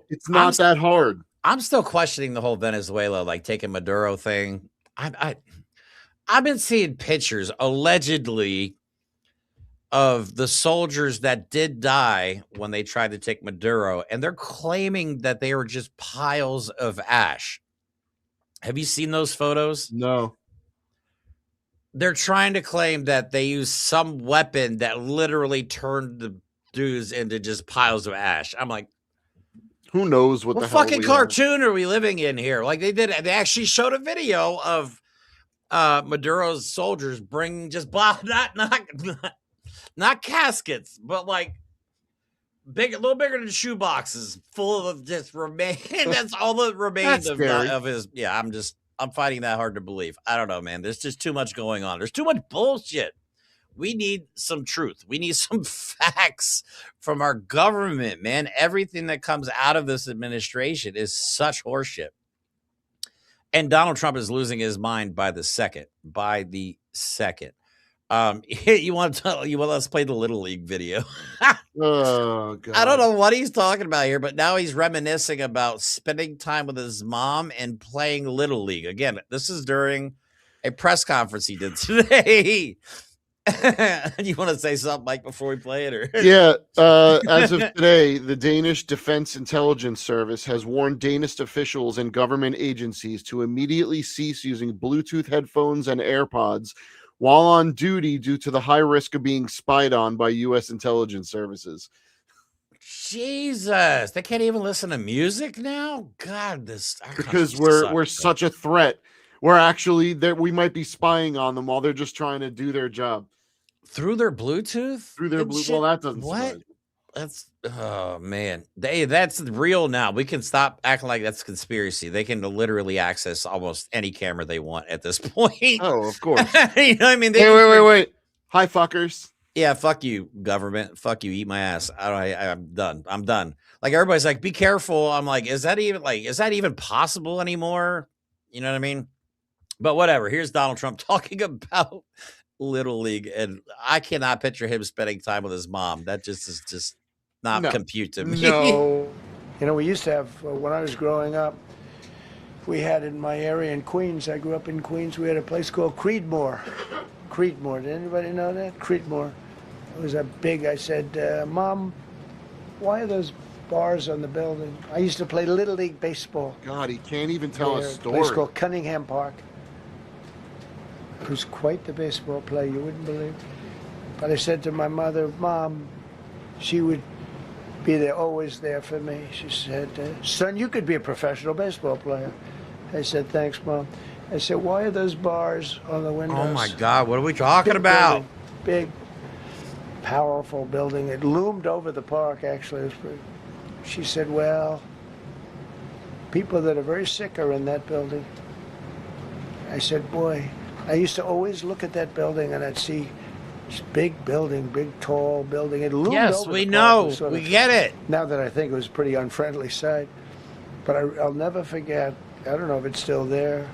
it's not that hard. I'm still questioning the whole Venezuela, like taking Maduro thing. I've been seeing pictures allegedly of the soldiers that did die when they tried to take Maduro, and they're claiming that they were just piles of ash. Have you seen those photos? No. They're trying to claim that they used some weapon that literally turned the dudes into just piles of ash. I'm like, who knows what the hell fucking cartoon are we living in here? Like they actually showed a video of Maduro's soldiers bringing just not caskets, but like a little bigger than shoe boxes full of just remain. That's all that remains of his. Yeah, I'm finding that hard to believe. I don't know, man. There's just too much going on. There's too much bullshit. We need some truth. We need some facts from our government, man. Everything that comes out of this administration is such horseshit. And Donald Trump is losing his mind by the second. You want us to play the Little League video? Oh, God. I don't know what he's talking about here, but now he's reminiscing about spending time with his mom and playing Little League. Again, this is during a press conference he did today. You want to say something, Mike, before we play it? Or? Yeah. As of today, the Danish Defense Intelligence Service has warned Danish officials and government agencies to immediately cease using Bluetooth headphones and AirPods while on duty due to the high risk of being spied on by U.S. intelligence services. Jesus, they can't even listen to music now? God, because we're such a threat. We're actually there. We might be spying on them while they're just trying to do their job through their Bluetooth. Well, that doesn't. What? That's man. That's real now. We can stop acting like that's conspiracy. They can literally access almost any camera they want at this point. Oh, of course. You know what I mean? Wait. Hi, fuckers. Yeah, fuck you, government. Fuck you. Eat my ass. I'm done. I'm done. Like everybody's like, be careful. I'm like, is that even possible anymore? You know what I mean? But whatever. Here's Donald Trump talking about Little League, and I cannot picture him spending time with his mom. That is not compute to me. No. You know, we used to have, when I was growing up, we had in my area in Queens, I grew up in Queens, we had a place called Creedmoor. Creedmoor. Did anybody know that? Creedmoor. It was a big, I said, Mom, why are those bars on the building? I used to play Little League baseball. God, he can't even tell a story. A place called Cunningham Park. Who's quite the baseball player, you wouldn't believe. But I said to my mother, Mom, she would be there, always there for me. She said, son, you could be a professional baseball player. I said, thanks, Mom. I said, why are those bars on the windows? Oh, my God, what are we talking about? Big. powerful building. It loomed over the park, actually. She said, well, people that are very sick are in that building. I said, boy, I used to always look at that building and I'd see this big building, big, tall building. It loomed over we the know. park. We get it. Now that I think it was a pretty unfriendly sight. But I'll never forget, I don't know if it's still there,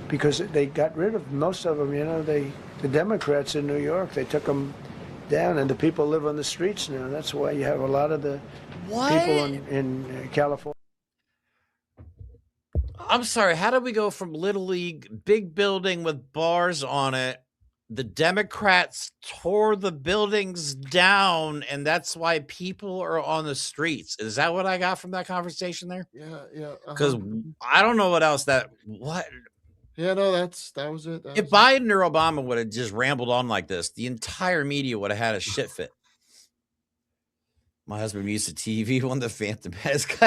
because they got rid of most of them, you know, the Democrats in New York, they took them down, and the people live on the streets now. That's why you have a lot of the people in California. I'm sorry, how did we go from Little League, big building with bars on it? The Democrats tore the buildings down, and that's why people are on the streets. Is that what I got from that conversation there? Yeah. Because I don't know what else what. Yeah, no, that was it. If Biden or Obama would have just rambled on like this, the entire media would have had a shit fit. My husband used to TV on the Phantom Mask.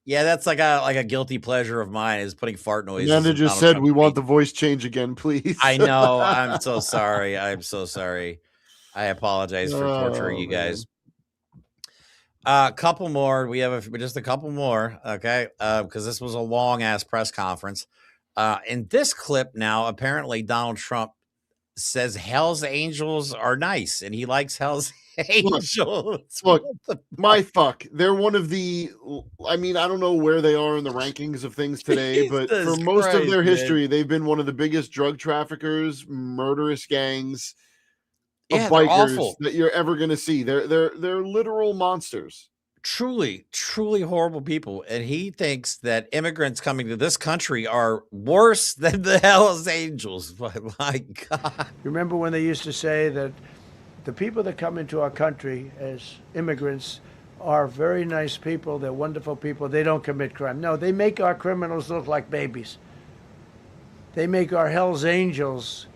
Yeah, that's like a guilty pleasure of mine is putting fart noises. Amanda just said we want the voice change again, please. I know. I'm so sorry. I'm so sorry. I apologize for torturing you guys. A couple more. We have just a couple more. Okay. Because this was a long ass press conference. In this clip now, apparently Donald Trump says Hell's Angels are nice and he likes Hell's Angels. Look, they're one of the, I mean, I don't know where they are in the rankings of things today, but for most of their history, they've been one of the biggest drug traffickers, murderous gangs of bikers that you're ever going to see. They're literal monsters. Truly, truly horrible people. And he thinks that immigrants coming to this country are worse than the Hells Angels. But my God. Remember when they used to say that the people that come into our country as immigrants are very nice people. They're wonderful people. They don't commit crime. No, they make our criminals look like babies. They make our Hells Angels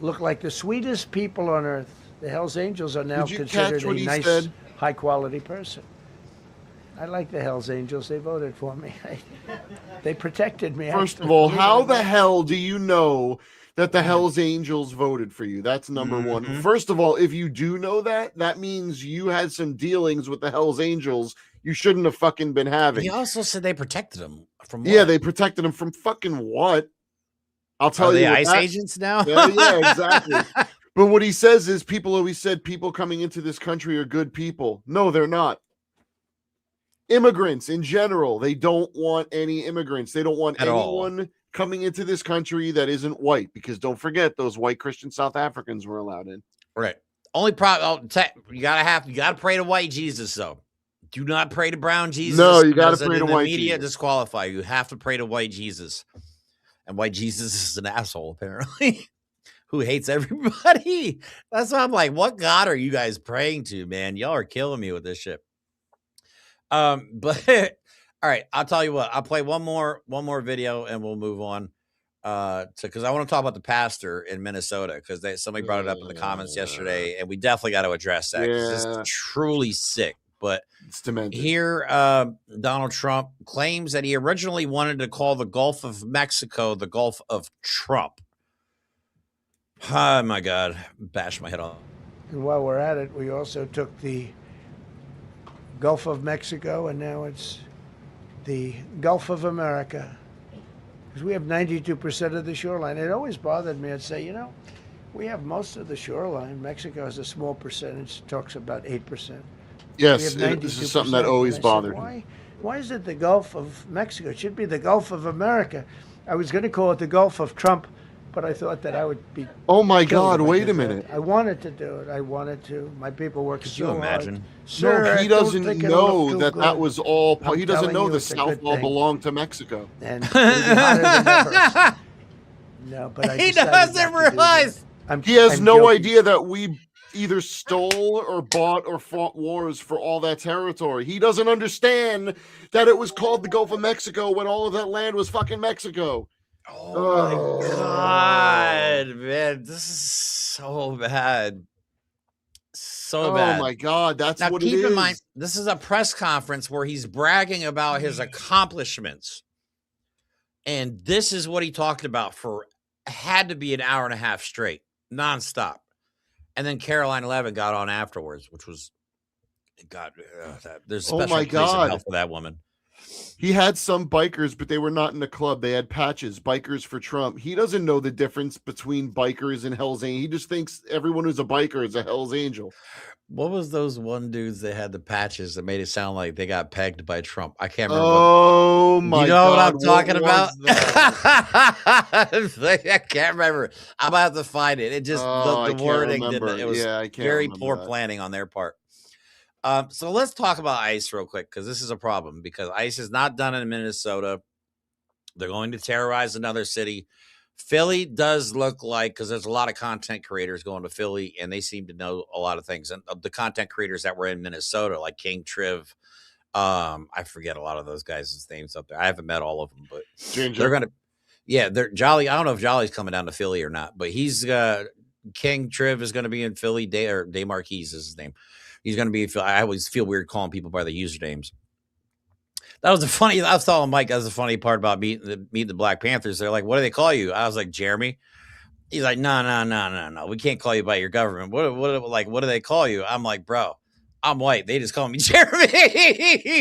look like the sweetest people on earth. The Hells Angels are now considered a nice, high-quality person. I like the Hells Angels. They voted for me. They protected me. First of all, how the hell do you know that the Hells Angels voted for you? That's number one. First of all, if you do know that, that means you had some dealings with the Hells Angels you shouldn't have fucking been having. He also said they protected him from what? Yeah, they protected him from fucking what? I'll tell you. Are they ICE agents now? Yeah, exactly. But what he says is people always said people coming into this country are good people. No, they're not. Immigrants in general, they don't want any immigrants. They don't want anyone coming into this country that isn't white, because don't forget those white Christian South Africans were allowed in. Right. Only problem you gotta pray to white Jesus though. Do not pray to brown Jesus. No, you gotta pray to white Jesus. Media disqualify you. You have to pray to white Jesus. And white Jesus is an asshole, apparently, who hates everybody. That's why I'm like, what God are you guys praying to, man? Y'all are killing me with this shit. But all right, I'll tell you what. I'll play one more video and we'll move on. Because I want to talk about the pastor in Minnesota, because somebody brought it up in the comments yesterday, and we definitely got to address that because it's truly sick. But it's demented. Here, Donald Trump claims that he originally wanted to call the Gulf of Mexico the Gulf of Trump. Oh my God, bash my head off. And while we're at it, we also took the Gulf of Mexico, and now it's the Gulf of America. Because we have 92% of the shoreline. It always bothered me. I'd say, you know, we have most of the shoreline. Mexico has a small percentage, talks about 8%. Yes, this is something that always bothered me. Why is it the Gulf of Mexico? It should be the Gulf of America. I was going to call it the Gulf of Trump, but I thought that I would be. Oh my God! Wait a minute. I wanted to do it. I wanted to. My people work so hard. Could you imagine? Sir, no, he doesn't know that was all. He doesn't know the South all belonged to Mexico. And no, but he doesn't realize. He has no idea that we either stole or bought or fought wars for all that territory. He doesn't understand that it was called the Gulf of Mexico when all of that land was fucking Mexico. Oh my God, man, this is so bad. So bad. Oh my God, that's now, what it is. Keep in mind, this is a press conference where he's bragging about his accomplishments. And this is what he talked about for had to be an hour and a half straight, nonstop. And then Caroline 11 got on afterwards, which was, God, there's a special place in hell for that woman. He had some bikers, but they were not in the club. They had patches, bikers for Trump. He doesn't know the difference between bikers and Hell's Angels. He just thinks everyone who's a biker is a Hell's Angel. What was those one dudes that had the patches that made it sound like they got pegged by Trump? I can't remember. Oh my God. You know what I'm talking about? I can't remember. I'm about to find it. It just, the wording didn't. It was very poor planning on their part. So let's talk about ICE real quick, because this is a problem, because ICE is not done in Minnesota. They're going to terrorize another city. Philly does look like, because there's a lot of content creators going to Philly, and they seem to know a lot of things. And the content creators that were in Minnesota, like King Triv, I forget a lot of those guys' names up there. I haven't met all of them, but they're going to, they're Jolly. I don't know if Jolly's coming down to Philly or not, but he's King Triv is going to be in Philly. Day Marquis is his name. He's going to be. I always feel weird calling people by the usernames. That was the funny. I was telling Mike, that was the funny part about meeting the Black Panthers. They're like, "What do they call you?" I was like, "Jeremy." He's like, "No. We can't call you by your government. What do they call you?" I'm like, "Bro, I'm white. They just call me Jeremy."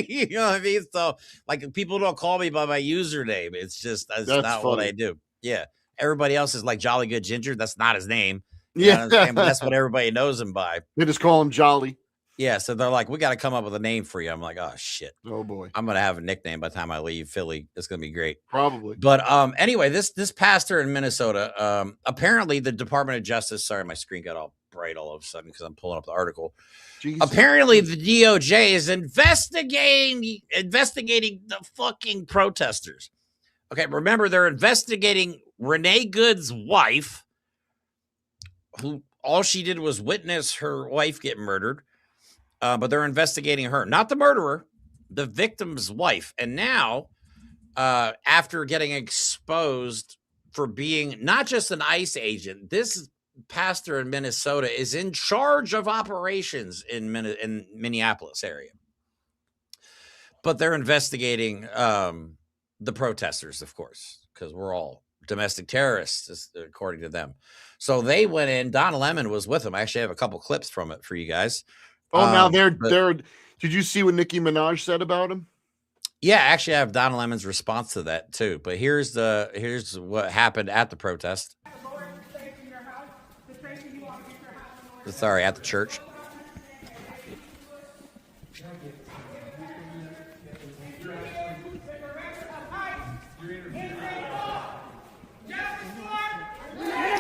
You know what I mean? So like, people don't call me by my username. It's just that's not funny. What I do. Yeah, everybody else is like Jolly Good Ginger. That's not his name. But that's what everybody knows him by. They just call him Jolly. Yeah, so they're like, we got to come up with a name for you. I'm like, oh shit. Oh boy. I'm gonna have a nickname by the time I leave Philly. It's gonna be great. Probably. But anyway, this pastor in Minnesota, apparently the Department of Justice, sorry, my screen got all bright all of a sudden because I'm pulling up the article. Jesus. Apparently the DOJ is investigating the fucking protesters. Okay, remember, they're investigating Renee Good's wife, who all she did was witness her wife get murdered. But they're investigating her, not the murderer, the victim's wife. And now, after getting exposed for being not just an ICE agent, this pastor in Minnesota is in charge of operations in Minneapolis area. But they're investigating the protesters, of course, because we're all domestic terrorists, according to them. So they went in. Don Lemon was with them. I actually have a couple clips from it for you guys. Oh, now they're. Did you see what Nicki Minaj said about him? Yeah, actually, I have Don Lemon's response to that too. But here's what happened at the protest. Sorry, at the church.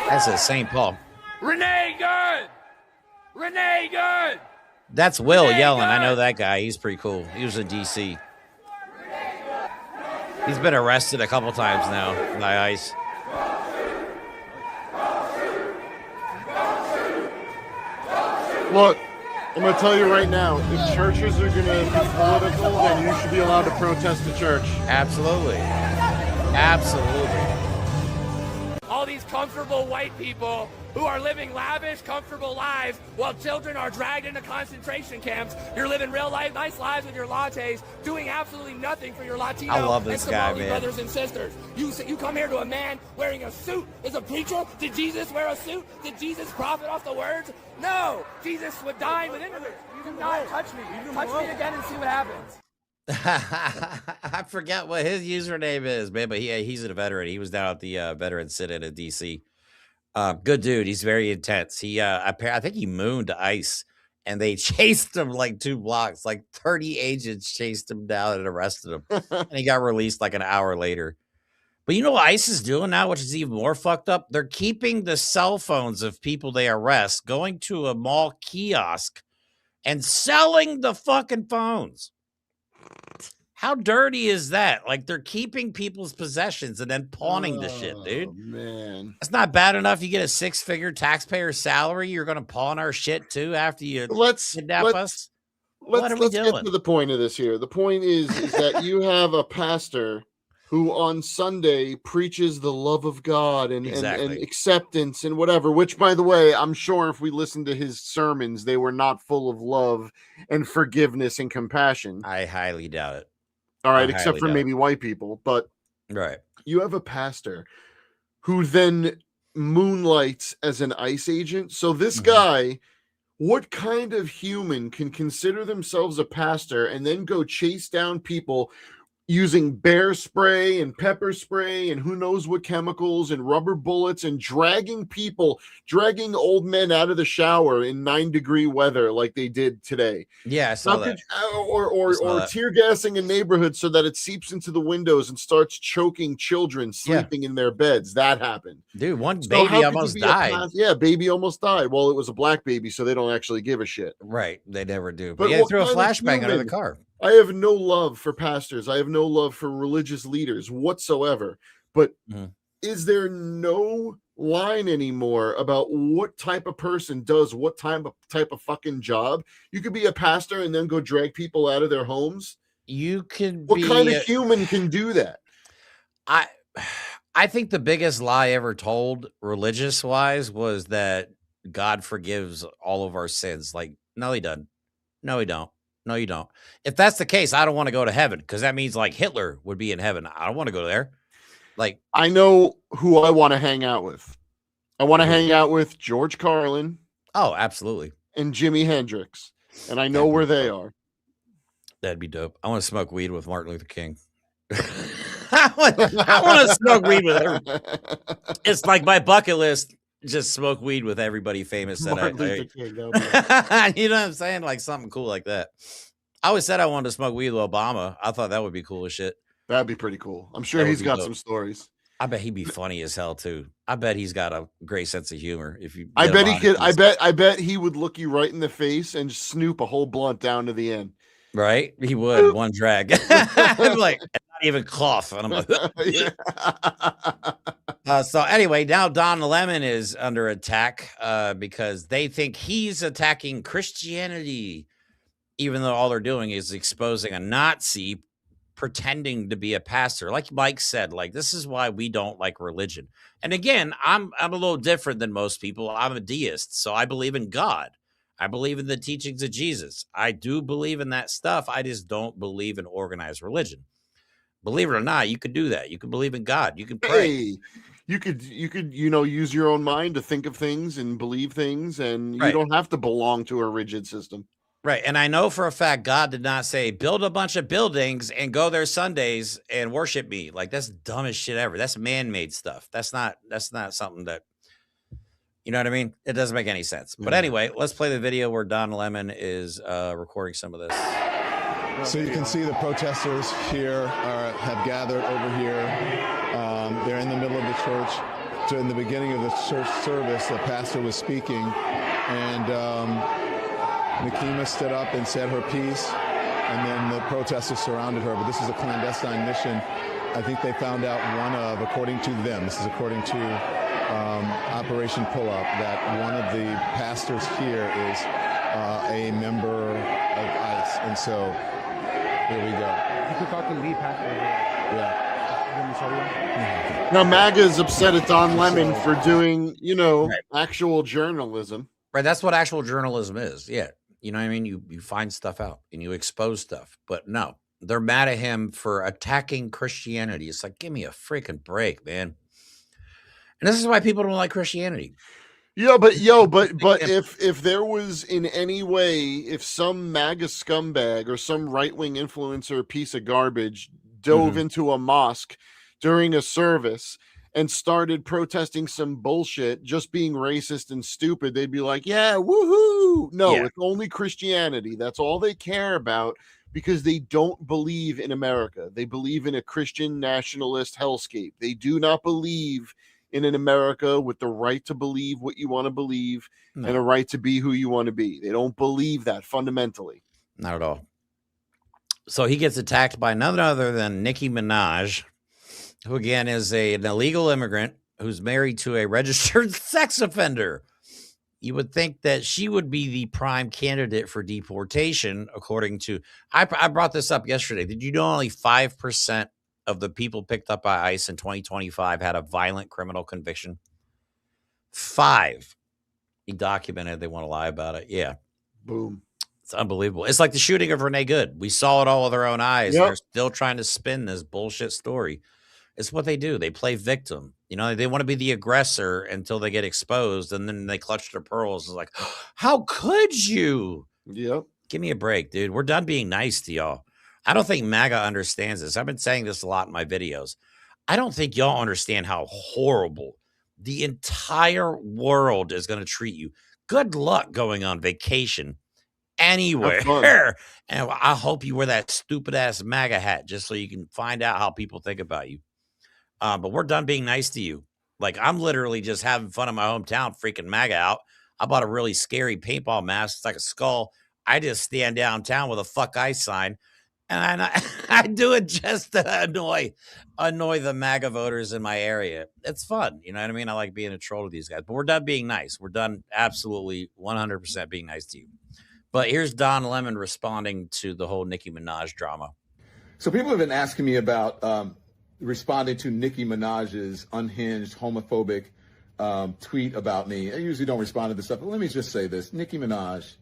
That's at St. Paul. Renee Good! Renee Good! That's Will yelling. I know that guy. He's pretty cool. He was in D.C. He's been arrested a couple times now by ICE. Look, I'm going to tell you right now, if churches are going to be political, then you should be allowed to protest the church. Absolutely. Absolutely. All these comfortable white people who are living lavish, comfortable lives while children are dragged into concentration camps. You're living real life, nice lives with your lattes, doing absolutely nothing for your Latino and Somali brothers and sisters. You come here to a man wearing a suit. Is a preacher? Did Jesus wear a suit? Did Jesus profit off the words? No. Jesus would dine with immigrants. You do not touch me. Touch me again and see what happens. I forget what his username is, man, but he's a veteran. He was down at the veteran sit-in in DC. Good dude. He's very intense. He I think he mooned ICE, and they chased him like 2 blocks. Like 30 agents chased him down and arrested him, and he got released like an hour later. But you know what ICE is doing now, which is even more fucked up? They're keeping the cell phones of people they arrest, going to a mall kiosk, and selling the fucking phones. How dirty is that? Like, they're keeping people's possessions and then pawning the shit, dude. Man, that's not bad enough. You get a 6-figure taxpayer salary. You're going to pawn our shit too after you kidnap us. Let's get to the point of this here. The point is that you have a pastor who on Sunday preaches the love of God and acceptance and whatever, which, by the way, I'm sure if we listen to his sermons, they were not full of love and forgiveness and compassion. I highly doubt it. All right, except for maybe white people. But right, you have a pastor who then moonlights as an ICE agent. So this guy, what kind of human can consider themselves a pastor and then go chase down people using bear spray and pepper spray and who knows what chemicals and rubber bullets and dragging old men out of the shower in 9-degree weather like they did today? Yeah, I saw that. Or tear gassing a neighborhood so that it seeps into the windows and starts choking children sleeping in their beds. That happened. Dude, one baby almost died. Yeah, baby almost died. Well, it was a black baby, so they don't actually give a shit. Right. They never do. But yeah, threw a flashbang under the car. I have no love for pastors. I have no love for religious leaders whatsoever. But is there no line anymore about what type of person does what type of fucking job? You could be a pastor and then go drag people out of their homes. You could What kind of human can do that? I think the biggest lie ever told religious wise was that God forgives all of our sins. Like, no, he doesn't. No, he don't. No, you don't. If that's the case, I don't want to go to heaven because that means like Hitler would be in heaven. I don't want to go there. Like, I know who I want to hang out with. I want to hang out with George Carlin. Oh, absolutely. And Jimi Hendrix. And I know where they are. That'd be dope. I want to smoke weed with Martin Luther King. I want to smoke weed with everybody. It's like my bucket list. Just smoke weed with everybody famous that you know what I'm saying? Like something cool like that. I always said I wanted to smoke weed with Obama. I thought that would be cool as shit. That'd be pretty cool. I'm sure he's got some stories. I bet he'd be funny as hell too. I bet he's got a great sense of humor. If you, I bet he could. I bet he would look you right in the face and snoop a whole blunt down to the end. Right? He would one drag. I'm like, not even cough. And I'm like, so anyway, now Don Lemon is under attack because they think he's attacking Christianity, even though all they're doing is exposing a Nazi pretending to be a pastor. Like Mike said, like, this is why we don't like religion. And again, I'm a little different than most people. I'm a deist, so I believe in God. I believe in the teachings of Jesus. I do believe in that stuff. I just don't believe in organized religion. Believe it or not, you could do that. You can believe in God. You can pray. Hey, you could, use your own mind to think of things and believe things, and you don't have to belong to a rigid system. Right. And I know for a fact God did not say, build a bunch of buildings and go there Sundays and worship me. Like, that's the dumbest shit ever. That's man-made stuff. That's not something that, you know what I mean? It doesn't make any sense. But anyway, let's play the video where Don Lemon is recording some of this. So you can see the protesters here have gathered over here. They're in the middle of the church. So in the beginning of the church service, the pastor was speaking, and Nikema stood up and said her piece, and then the protesters surrounded her. But this is a clandestine mission. I think they found out according to them, this is according to Operation Pull-Up, that one of the pastors here is a member of ICE. And so here we go. You could talk to the lead pastor. Yeah. Now, MAGA is upset at Don Lemon for doing, actual journalism. Right. That's what actual journalism is. Yeah. You know what I mean? You find stuff out and you expose stuff. But no, they're mad at him for attacking Christianity. It's like, give me a freaking break, man. And this is why people don't like Christianity. Yeah, but if there was in any way, if some MAGA scumbag or some right-wing influencer piece of garbage dove into a mosque during a service and started protesting some bullshit, just being racist and stupid, they'd be like, yeah, woohoo. No, it's only Christianity. That's all they care about, because they don't believe in America. They believe in a Christian nationalist hellscape. They do not believe in an America with the right to believe what you want to believe and a right to be who you want to be. They don't believe that fundamentally. Not at all. So he gets attacked by none other than Nicki Minaj, who again is an illegal immigrant who's married to a registered sex offender. You would think that she would be the prime candidate for deportation, according to, I brought this up yesterday. Did you know only 5% of the people picked up by ICE in 2025 had a violent criminal conviction? 5. He documented. They want to lie about it. Yeah. Boom. It's unbelievable. It's like the shooting of Renee Good. We saw it all with our own eyes. Yep. They're still trying to spin this bullshit story. It's what they do. They play victim. You know, they want to be the aggressor until they get exposed, and then they clutch their pearls. It's like, how could you? Yep. Give me a break, dude. We're done being nice to y'all. I don't think MAGA understands this. I've been saying this a lot in my videos. I don't think y'all understand how horrible the entire world is going to treat you. Good luck going on vacation anywhere. And I hope you wear that stupid ass MAGA hat just so you can find out how people think about you. But we're done being nice to you. Like, I'm literally just having fun in my hometown, freaking MAGA out. I bought a really scary paintball mask. It's like a skull. I just stand downtown with a fuck I sign. And I do it just to annoy the MAGA voters in my area. It's fun. You know what I mean? I like being a troll to these guys. But we're done being nice. We're done absolutely 100% being nice to you. But here's Don Lemon responding to the whole Nicki Minaj drama. So people have been asking me about responding to Nicki Minaj's unhinged, homophobic tweet about me. I usually don't respond to this stuff, but let me just say this. Nicki Minaj,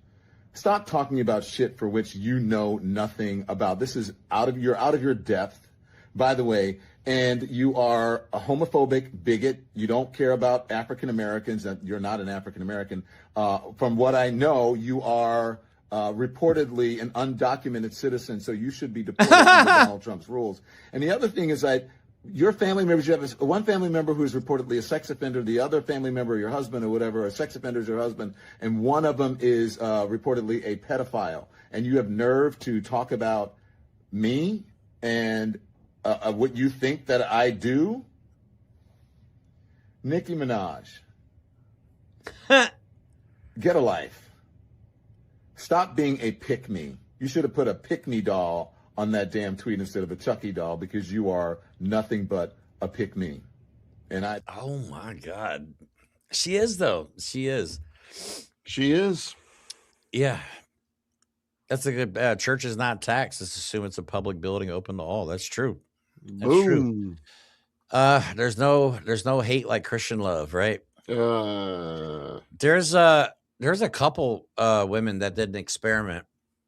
stop talking about shit for which you know nothing about. This is you're out of your depth, by the way, and you are a homophobic bigot. You don't care about African Americans. You're not an African American. From what I know, you are reportedly an undocumented citizen, so you should be deported under Donald Trump's rules. And the other thing is that your family members, you have one family member who is reportedly a sex offender, the other family member, your husband or whatever, a sex offender is your husband, and one of them is reportedly a pedophile. And you have nerve to talk about me and what you think that I do? Nicki Minaj, get a life. Stop being a pick-me. You should have put a pick-me doll on that damn tweet instead of a Chucky doll, because you are nothing but a pick-me. And oh my God. She is, though. She is. She is. Yeah. That's a good, church is not taxed. Let's assume it's a public building open to all. That's true. That's Boom. True. There's no hate like Christian love, right? There's a couple women that did an experiment.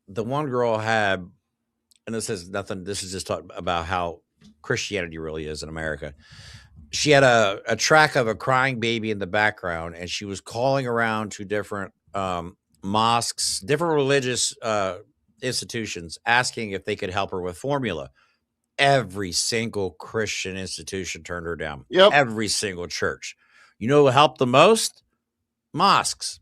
The one girl had, and this is nothing, this is just talking about how Christianity really is in America. She had a track of a crying baby in the background, and she was calling around to different mosques, different religious institutions, asking if they could help her with formula. Every single Christian institution turned her down. Yep. Every single church. You know who helped the most? Mosques.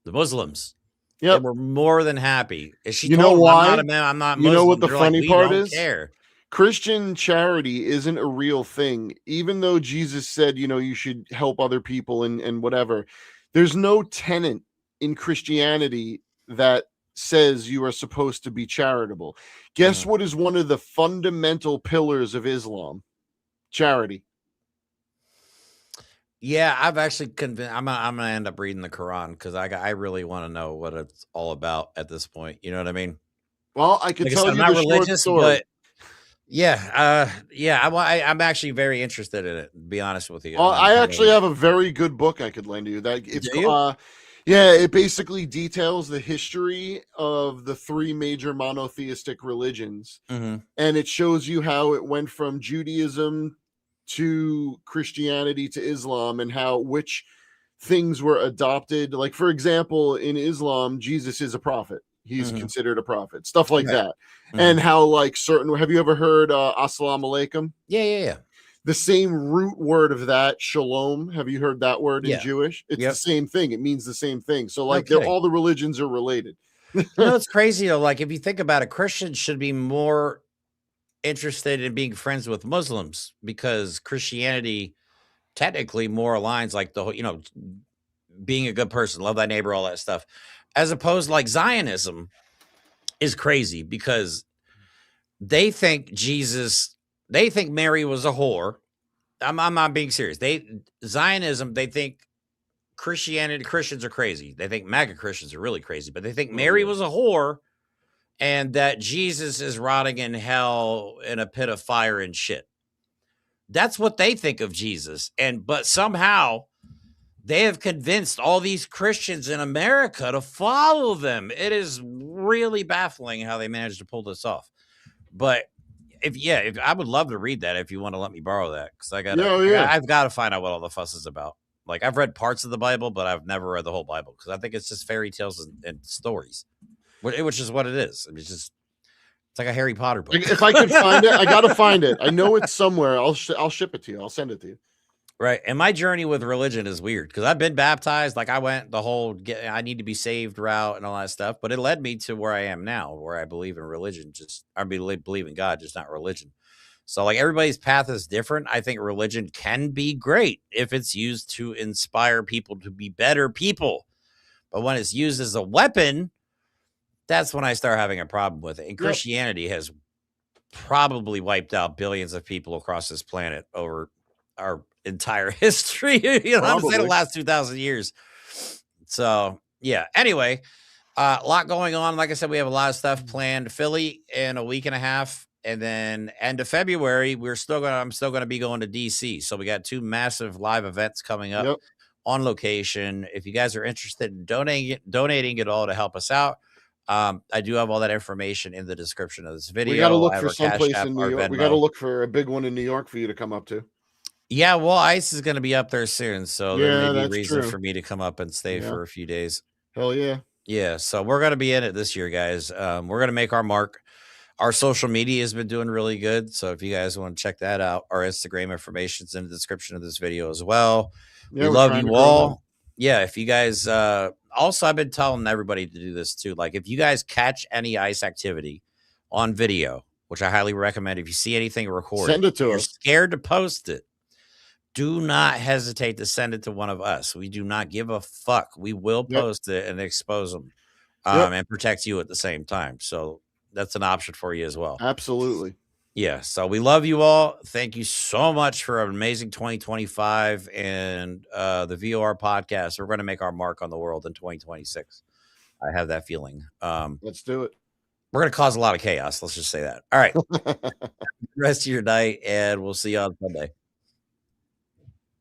The Muslims. Yep. They were more than happy. She you know why? I'm not Muslim. You know what the They're funny like, part don't is? Care. Christian charity isn't a real thing. Even though Jesus said, you should help other people and whatever, there's no tenet in Christianity that says you are supposed to be charitable. Guess what is one of the fundamental pillars of Islam? Charity. Yeah, I've actually convinced. I'm gonna end up reading the Quran because I really want to know what it's all about at this point. You know what I mean? Well, I can tell you I'm not religious, story. but yeah, I'm actually very interested in it. To be honest with you, I actually have a very good book I could lend you. That it's it basically details the history of the three major monotheistic religions, and it shows you how it went from Judaism to Christianity to Islam, and how which things were adopted. Like, for example, in Islam, Jesus is a prophet. He's considered a prophet. Stuff like that. And how, like, have you ever heard Assalamu alaikum? Yeah. The same root word of that, shalom. Have you heard that word in Jewish? It's the same thing. It means the same thing. So, like, all the religions are related. It's crazy, though. Like, if you think about it, Christians should be more interested in being friends with Muslims, because Christianity technically more aligns, like, the whole, being a good person, love thy neighbor, all that stuff, as opposed, like, Zionism is crazy because they think Mary was a whore. I'm not being serious. Zionism, they think Christians are crazy. They think MAGA Christians are really crazy, but they think Mary was a whore and that Jesus is rotting in hell in a pit of fire and shit. That's what they think of Jesus. But somehow they have convinced all these Christians in America to follow them. It is really baffling how they managed to pull this off. But if I would love to read that if you want to let me borrow that, because I've got to find out what all the fuss is about. Like, I've read parts of the Bible, but I've never read the whole Bible because I think it's just fairy tales and stories, which is what it is. It's like a Harry Potter book. If I could find it, I gotta find it. I know it's somewhere. I'll ship it to you. I'll send it to you. Right. And my journey with religion is weird because I've been baptized. Like, I went the whole I need to be saved route and all that stuff, but it led me to where I am now, where I believe in religion. I believe in God, just not religion. So, like, everybody's path is different. I think religion can be great if it's used to inspire people to be better people. But when it's used as a weapon, that's when I start having a problem with it. And Christianity has probably wiped out billions of people across this planet over our entire history. You know what I'm saying? The last 2,000 years. So, yeah. Anyway, a lot going on. Like I said, we have a lot of stuff planned. Philly in a week and a half. And then end of February, I'm still going to be going to DC. So we got 2 massive live events coming up on location. If you guys are interested in donating it all to help us out, I do have all that information in the description of this video. We got to look for someplace in New York. We got to look for a big one in New York for you to come up to. Yeah, well, ICE is going to be up there soon, so there may be a reason for me to come up and stay for a few days. Hell yeah. Yeah, so we're going to be in it this year, guys. We're going to make our mark. Our social media has been doing really good, so if you guys want to check that out, our Instagram information is in the description of this video as well. Yeah, we love you all. Yeah, if you guys also, I've been telling everybody to do this too. Like, if you guys catch any ICE activity on video, which I highly recommend, if you see anything recorded, send it to us. You're scared to post it, do not hesitate to send it to one of us. We do not give a fuck. We will post it and expose them and protect you at the same time. So that's an option for you as well. Absolutely. Yeah. So we love you all. Thank you so much for an amazing 2025 and the VOR podcast. We're going to make our mark on the world in 2026. I have that feeling. Let's do it. We're going to cause a lot of chaos. Let's just say that. All right. Rest of your night, and we'll see you on Sunday.